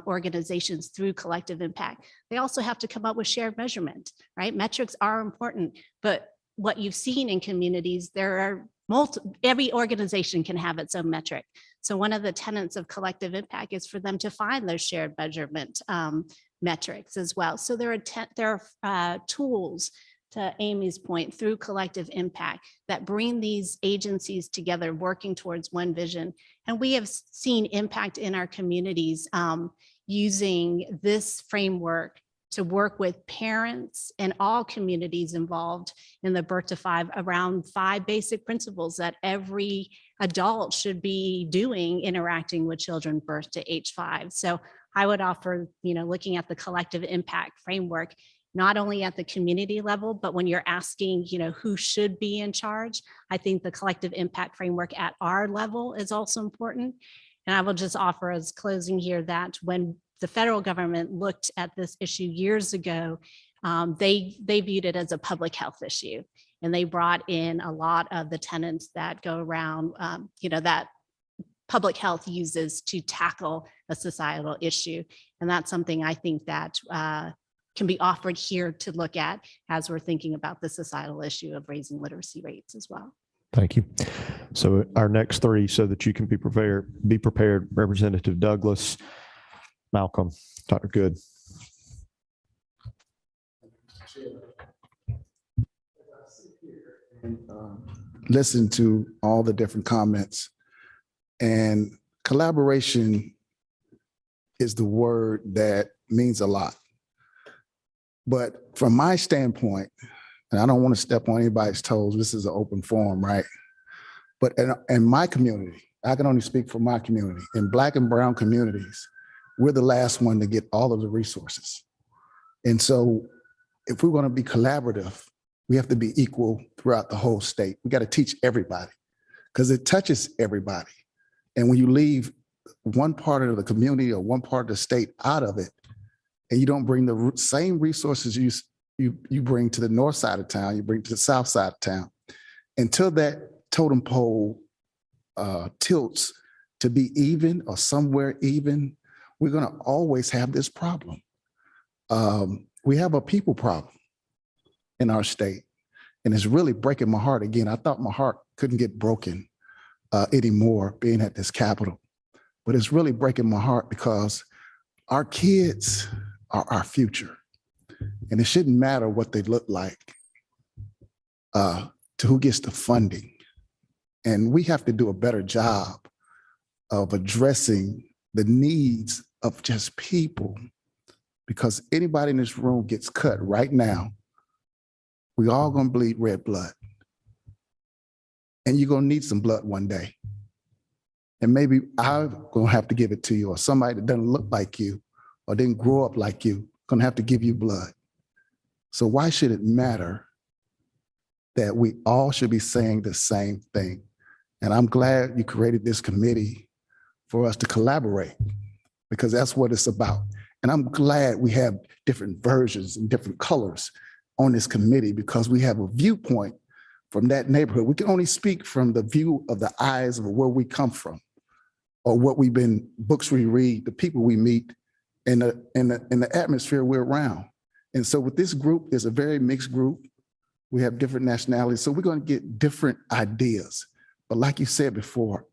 organizations through collective impact. They also have to come up with shared measurement, right? Metrics are important, but what you've seen in communities, there are every organization can have its own metric. So one of the tenets of collective impact is for them to find those shared measurement metrics as well. So there are tools, to Amy's point, through collective impact that bring these agencies together, working towards one vision. And we have seen impact in our communities using this framework to work with parents and all communities involved in the birth to 5 around 5 basic principles that every adult should be doing, interacting with children birth to age 5. So I would offer, looking at the collective impact framework, not only at the community level, but when you're asking, who should be in charge, I think the collective impact framework at our level is also important. And I will just offer as closing here that when the federal government looked at this issue years ago, they viewed it as a public health issue. And they brought in a lot of the tenets that go around, that public health uses to tackle a societal issue. And that's something I think that can be offered here to look at as we're thinking about the societal issue of raising literacy rates as well. Thank you. So our next 3, so that you can be prepared, Representative Douglas, Malcolm, Dr. Good. Listen to all the different comments, and collaboration is the word that means a lot. But from my standpoint, and I don't want to step on anybody's toes, this is an open forum, right? But in my community, I can only speak for my community. In Black and brown communities, we're the last one to get all of the resources. And so if we want to be collaborative, we have to be equal throughout the whole state. We got to teach everybody, because it touches everybody. And when you leave one part of the community or one part of the state out of it, and you don't bring the same resources you bring to the north side of town, you bring to the south side of town, until that totem pole tilts to be even or somewhere even, we're going to always have this problem. We have a people problem in our state, and it's really breaking my heart. Again, I thought my heart couldn't get broken anymore being at this Capitol, but it's really breaking my heart because our kids are our future, and it shouldn't matter what they look like to who gets the funding. And we have to do a better job of addressing the needs of just people, because anybody in this room gets cut right now, we all gonna bleed red blood, and you're gonna need some blood one day. And maybe I'm gonna have to give it to you, or somebody that doesn't look like you or didn't grow up like you, gonna have to give you blood. So why should it matter that we all should be saying the same thing? And I'm glad you created this committee for us to collaborate, because that's what it's about. And I'm glad we have different versions and different colors on this committee, because we have a viewpoint from that neighborhood. We can only speak from the view of the eyes of where we come from, or what we've been, books we read, the people we meet, in the atmosphere we're around. And so with this group, there's a very mixed group. We have different nationalities, so we're going to get different ideas. But like you said before,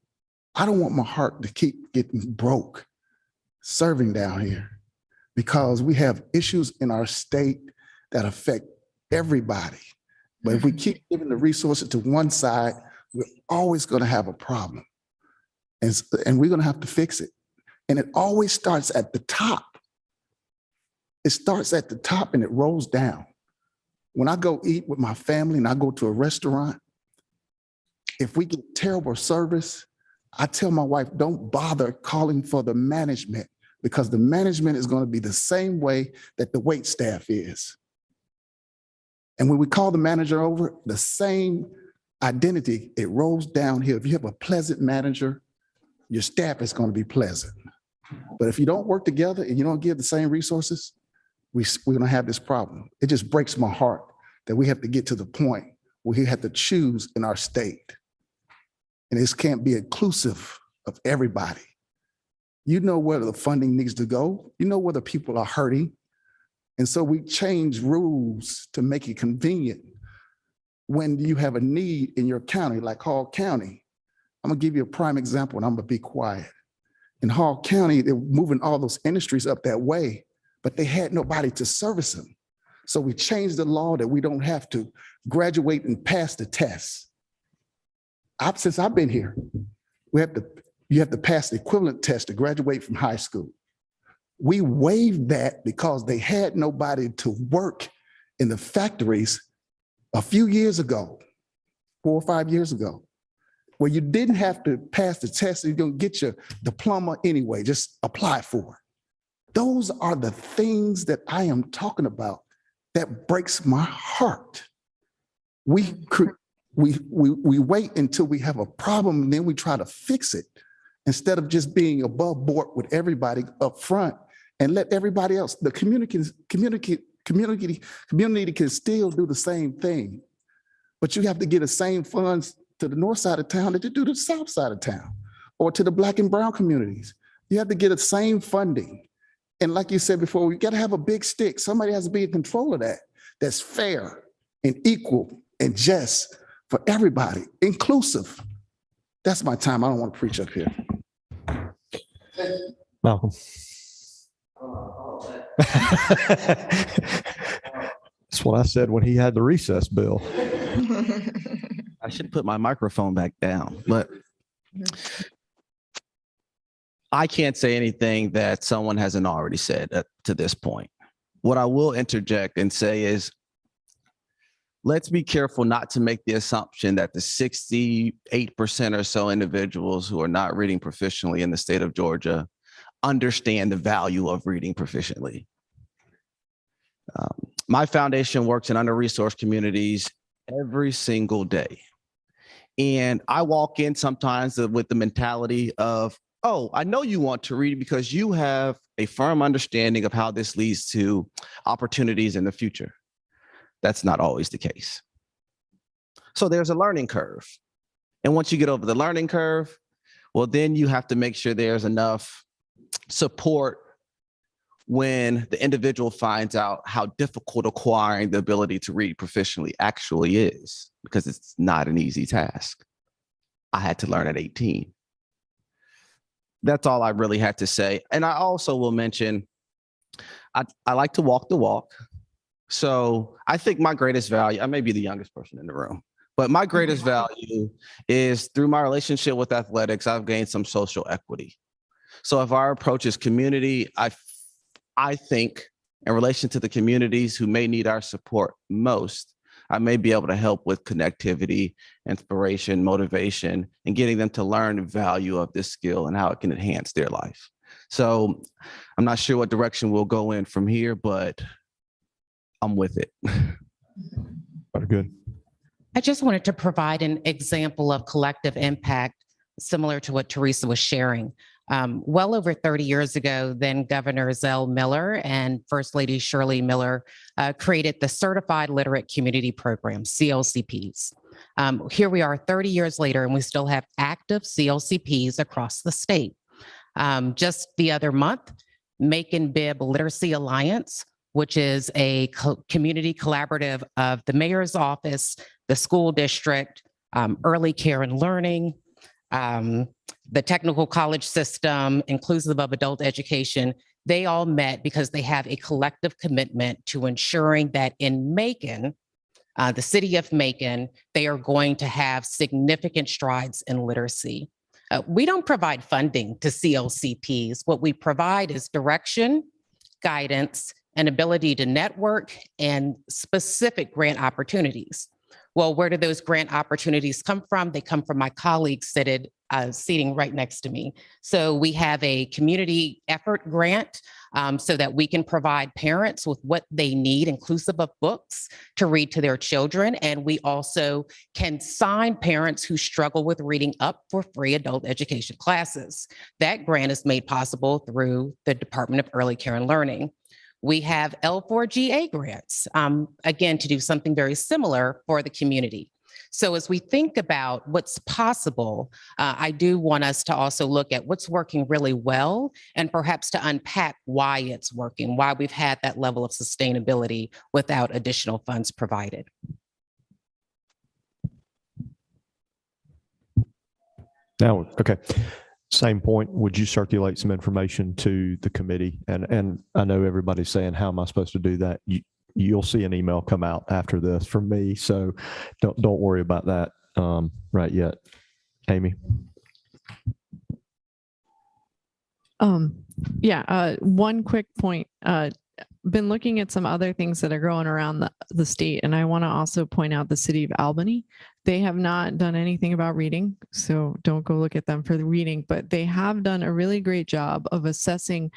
I don't want my heart to keep getting broke serving down here, because we have issues in our state that affect everybody. But if we keep giving the resources to one side, we're always going to have a problem. And we're going to have to fix it. And it always starts at the top. It starts at the top and it rolls down. When I go eat with my family and I go to a restaurant, if we get terrible service, I tell my wife, don't bother calling for the management, because the management is going to be the same way that the wait staff is. And when we call the manager over, the same identity, it rolls downhill. If you have a pleasant manager, your staff is going to be pleasant. But if you don't work together and you don't give the same resources, we're going to have this problem. It just breaks my heart that we have to get to the point where we have to choose in our state. And this can't be inclusive of everybody. You know where the funding needs to go. You know where the people are hurting. And so we change rules to make it convenient when you have a need in your county, like Hall County. I'm gonna give you a prime example and I'm gonna be quiet. In Hall County, they're moving all those industries up that way, but they had nobody to service them. So we changed the law that we don't have to graduate and pass the test. Since I've been here, you have to pass the equivalent test to graduate from high school. We waived that because they had nobody to work in the factories a few years ago, 4 or 5 years ago, where you didn't have to pass the test and you're gonna get your diploma anyway, just apply for it. Those are the things that I am talking about that breaks my heart. We wait until we have a problem and then we try to fix it, instead of just being above board with everybody up front and let everybody else, the community can still do the same thing. But you have to get the same funds to the north side of town that you do to the south side of town, or to the Black and brown communities. You have to get the same funding. And like you said before, we got to have a big stick. Somebody has to be in control of that. That's fair and equal and just for everybody, inclusive. That's my time. I don't want to preach up here. Malcolm. That's what I said when he had the recess bill. I should put my microphone back down, but I can't say anything that someone hasn't already said to this point. What I will interject and say is, let's be careful not to make the assumption that the 68% or so individuals who are not reading proficiently in the state of Georgia understand the value of reading proficiently. My foundation works in under-resourced communities every single day. And I walk in sometimes with the mentality of, oh, I know you want to read because you have a firm understanding of how this leads to opportunities in the future. That's not always the case. So there's a learning curve. And once you get over the learning curve, well, then you have to make sure there's enough support when the individual finds out how difficult acquiring the ability to read proficiently actually is, because it's not an easy task. I had to learn at 18. That's all I really had to say. And I also will mention, I like to walk the walk. So I think my greatest value, I may be the youngest person in the room, but my greatest value is through my relationship with athletics, I've gained some social equity. So if our approach is community, I think in relation to the communities who may need our support most, I may be able to help with connectivity, inspiration, motivation, and getting them to learn the value of this skill and how it can enhance their life. So I'm not sure what direction we'll go in from here, but I'm with it. Very good. I just wanted to provide an example of collective impact similar to what Teresa was sharing. Well over 30 years ago, then Governor Zell Miller and First Lady Shirley Miller created the Certified Literate Community Program, CLCPs. Here we are 30 years later, and we still have active CLCPs across the state. Just the other month, Make and Bib Literacy Alliance, which is a community collaborative of the mayor's office, the school district, early care and learning, the technical college system, inclusive of adult education, they all met because they have a collective commitment to ensuring that in Macon, the city of Macon, they are going to have significant strides in literacy. We don't provide funding to CLCPs. What we provide is direction, guidance, and ability to network and specific grant opportunities. Well, where do those grant opportunities come from? They come from my colleagues sitting right next to me. So we have a community effort grant so that we can provide parents with what they need, inclusive of books, to read to their children. And we also can sign parents who struggle with reading up for free adult education classes. That grant is made possible through the Department of Early Care and Learning. We have L4GA grants, again, to do something very similar for the community. So as we think about what's possible, I do want us to also look at what's working really well and perhaps to unpack why it's working, why we've had that level of sustainability without additional funds provided. Now, okay. Same point. Would you circulate some information to the committee? And I know everybody's saying, how am I supposed to do that? You'll see an email come out after this from me. So don't worry about that right yet. Amy. One quick point. Been looking at some other things that are growing around the state, and I want to also point out the city of Albany. They have not done anything about reading, so don't go look at them for the reading, but they have done a really great job of assessing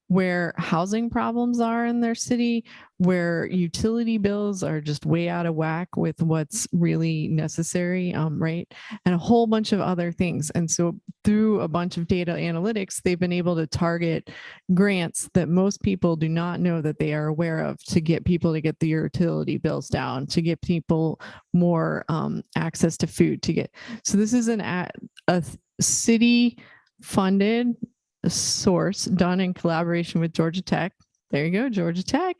where housing problems are in their city, where utility bills are just way out of whack with what's really necessary, right? And a whole bunch of other things. And so through a bunch of data analytics, they've been able to target grants that most people do not know that they are aware of to get people to get the utility bills down, to get people more access to food, so this is a city funded source done in collaboration with Georgia Tech. There you go, Georgia Tech.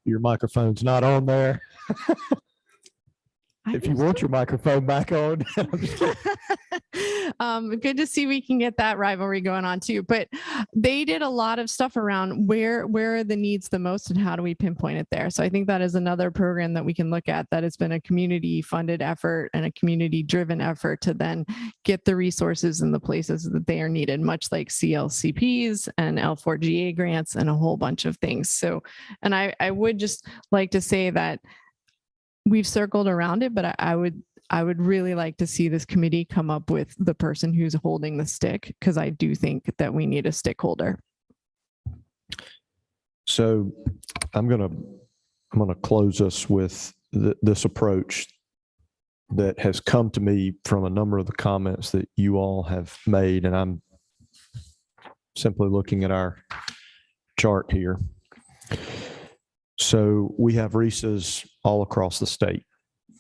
Your microphone's not on there. If you want your microphone back on. Good to see we can get that rivalry going on too. But they did a lot of stuff around where are the needs the most and how do we pinpoint it there. So I think that is another program that we can look at that has been a community funded effort and a community driven effort to then get the resources in the places that they are needed, much like CLCPs and L4GA grants and a whole bunch of things. So, and I would just like to say that we've circled around it, but I would really like to see this committee come up with the person who's holding the stick, because I do think that we need a stick holder. So I'm gonna close us with this approach that has come to me from a number of the comments that you all have made, and I'm simply looking at our chart here. So we have RESAs all across the state.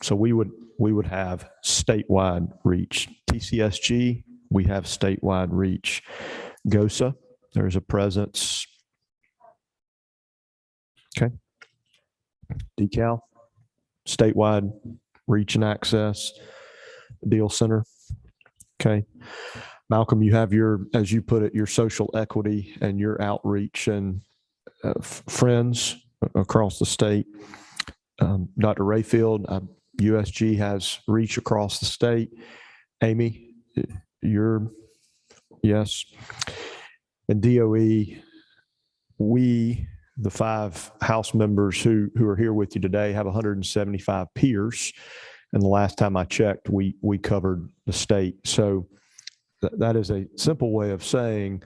So we would have statewide reach. TCSG, we have statewide reach. GOSA, there's a presence. Okay. DeKalb, statewide reach and access. Deal Center. Okay. Malcolm, you have your, as you put it, your social equity and your outreach and friends across the state. Dr. Rayfield, USG has reach across the state. Amy, you're, yes. And DOE, we, the 5 House members who are here with you today, have 175 peers. And the last time I checked, we covered the state. So that is a simple way of saying,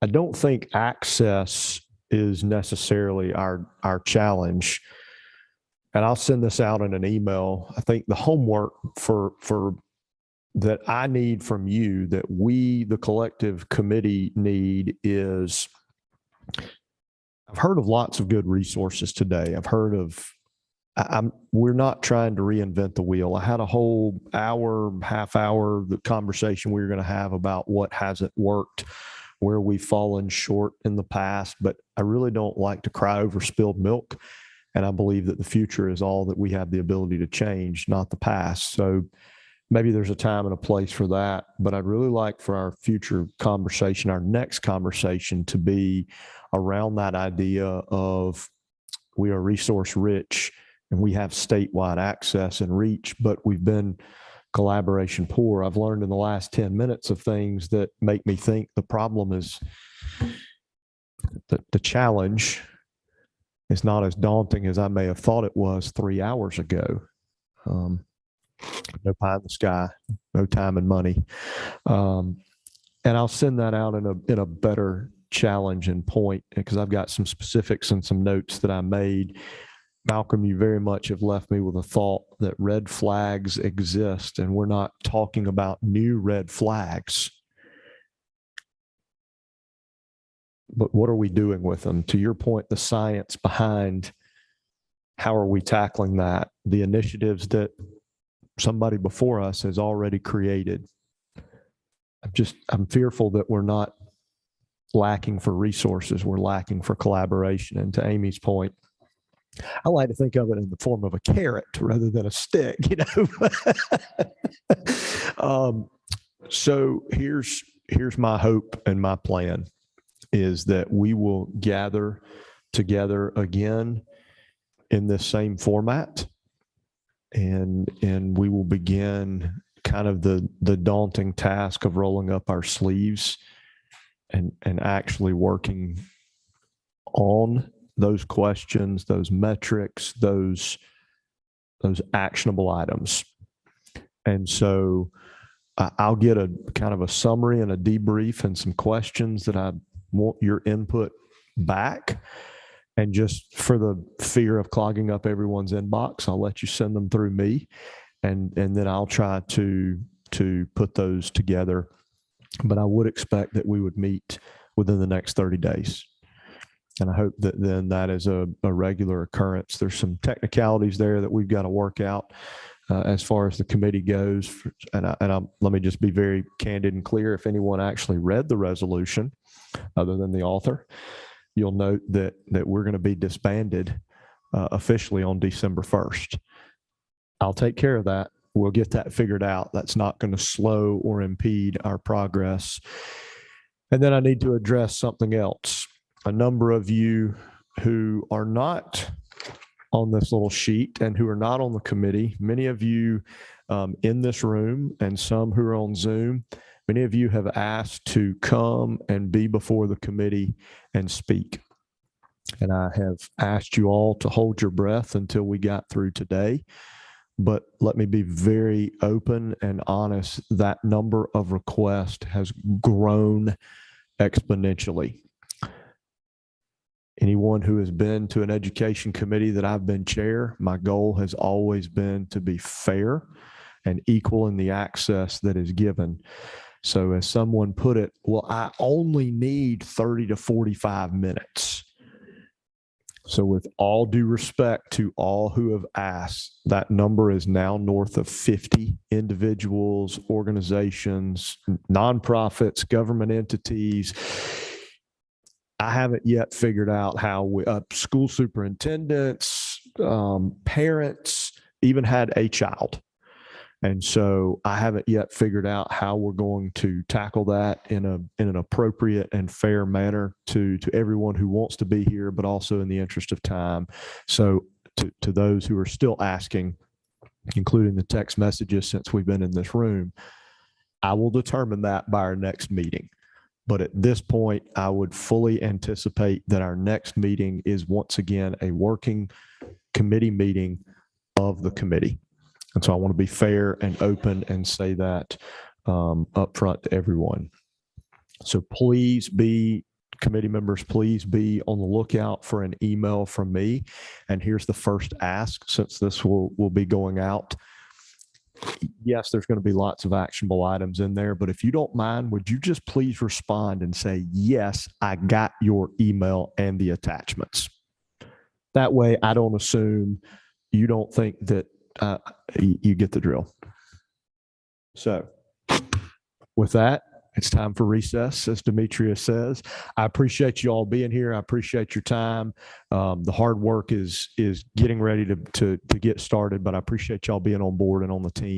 I don't think access is necessarily our challenge. And I'll send this out in an email. I think the homework for that I need from you, that we, the collective committee, need is, I've heard of lots of good resources today. I've heard of, we're not trying to reinvent the wheel. I had a whole hour, half hour, the conversation we were going to have about what hasn't worked, where we've fallen short in the past, but I really don't like to cry over spilled milk. And I believe that the future is all that we have the ability to change, not the past. So maybe there's a time and a place for that, but I'd really like for our future conversation, our next conversation, to be around that idea of we are resource rich and we have statewide access and reach, but we've been collaboration poor. I've learned in the last 10 minutes of things that make me think the problem is the challenge is not as daunting as I may have thought it was 3 hours ago. No pie in the sky, no time and money. And I'll send that out in a better challenge and point, because I've got some specifics and some notes that I made. Malcolm, you very much have left me with a thought that red flags exist, and we're not talking about new red flags. But what are we doing with them? To your point, the science behind how are we tackling that? The initiatives that somebody before us has already created. I'm fearful that we're not lacking for resources. We're lacking for collaboration. And to Amy's point, I like to think of it in the form of a carrot rather than a stick, you know. So here's my hope and my plan is that we will gather together again in this same format, and we will begin kind of the daunting task of rolling up our sleeves and actually working on those questions, those metrics, those actionable items. And so I'll get a kind of a summary and a debrief and some questions that I want your input back. And just for the fear of clogging up everyone's inbox, I'll let you send them through me, and then I'll try to put those together. But I would expect that we would meet within the next 30 days. And I hope that then that is a regular occurrence. There's some technicalities there that we've got to work out as far as the committee goes. And let me just be very candid and clear. If anyone actually read the resolution, other than the author, you'll note that we're going to be disbanded officially on December 1st. I'll take care of that. We'll get that figured out. That's not going to slow or impede our progress. And then I need to address something else. A number of you who are not on this little sheet and who are not on the committee, many of you in this room and some who are on Zoom, many of you have asked to come and be before the committee and speak. And I have asked you all to hold your breath until we got through today. But let me be very open and honest, that number of requests has grown exponentially. Anyone who has been to an education committee that I've been chair, my goal has always been to be fair and equal in the access that is given. So as someone put it, well, I only need 30 to 45 minutes. So with all due respect to all who have asked, that number is now north of 50 individuals, organizations, nonprofits, government entities. I haven't yet figured out how school superintendents, parents, even had a child. And so I haven't yet figured out how we're going to tackle that in an appropriate and fair manner to everyone who wants to be here, but also in the interest of time. So to those who are still asking, including the text messages since we've been in this room, I will determine that by our next meeting. But at this point, I would fully anticipate that our next meeting is once again a working committee meeting of the committee. And so I want to be fair and open and say that up front to everyone. So please be, committee members, please be on the lookout for an email from me. And here's the first ask, since this will be going out. Yes, there's going to be lots of actionable items in there, but if you don't mind, would you just please respond and say, yes, I got your email and the attachments. That way I don't assume you don't think that you get the drill. So with that, It's time for recess, as Demetria says. I appreciate you all being here. I appreciate your time. The hard work is getting ready to get started, but I appreciate y'all being on board and on the team.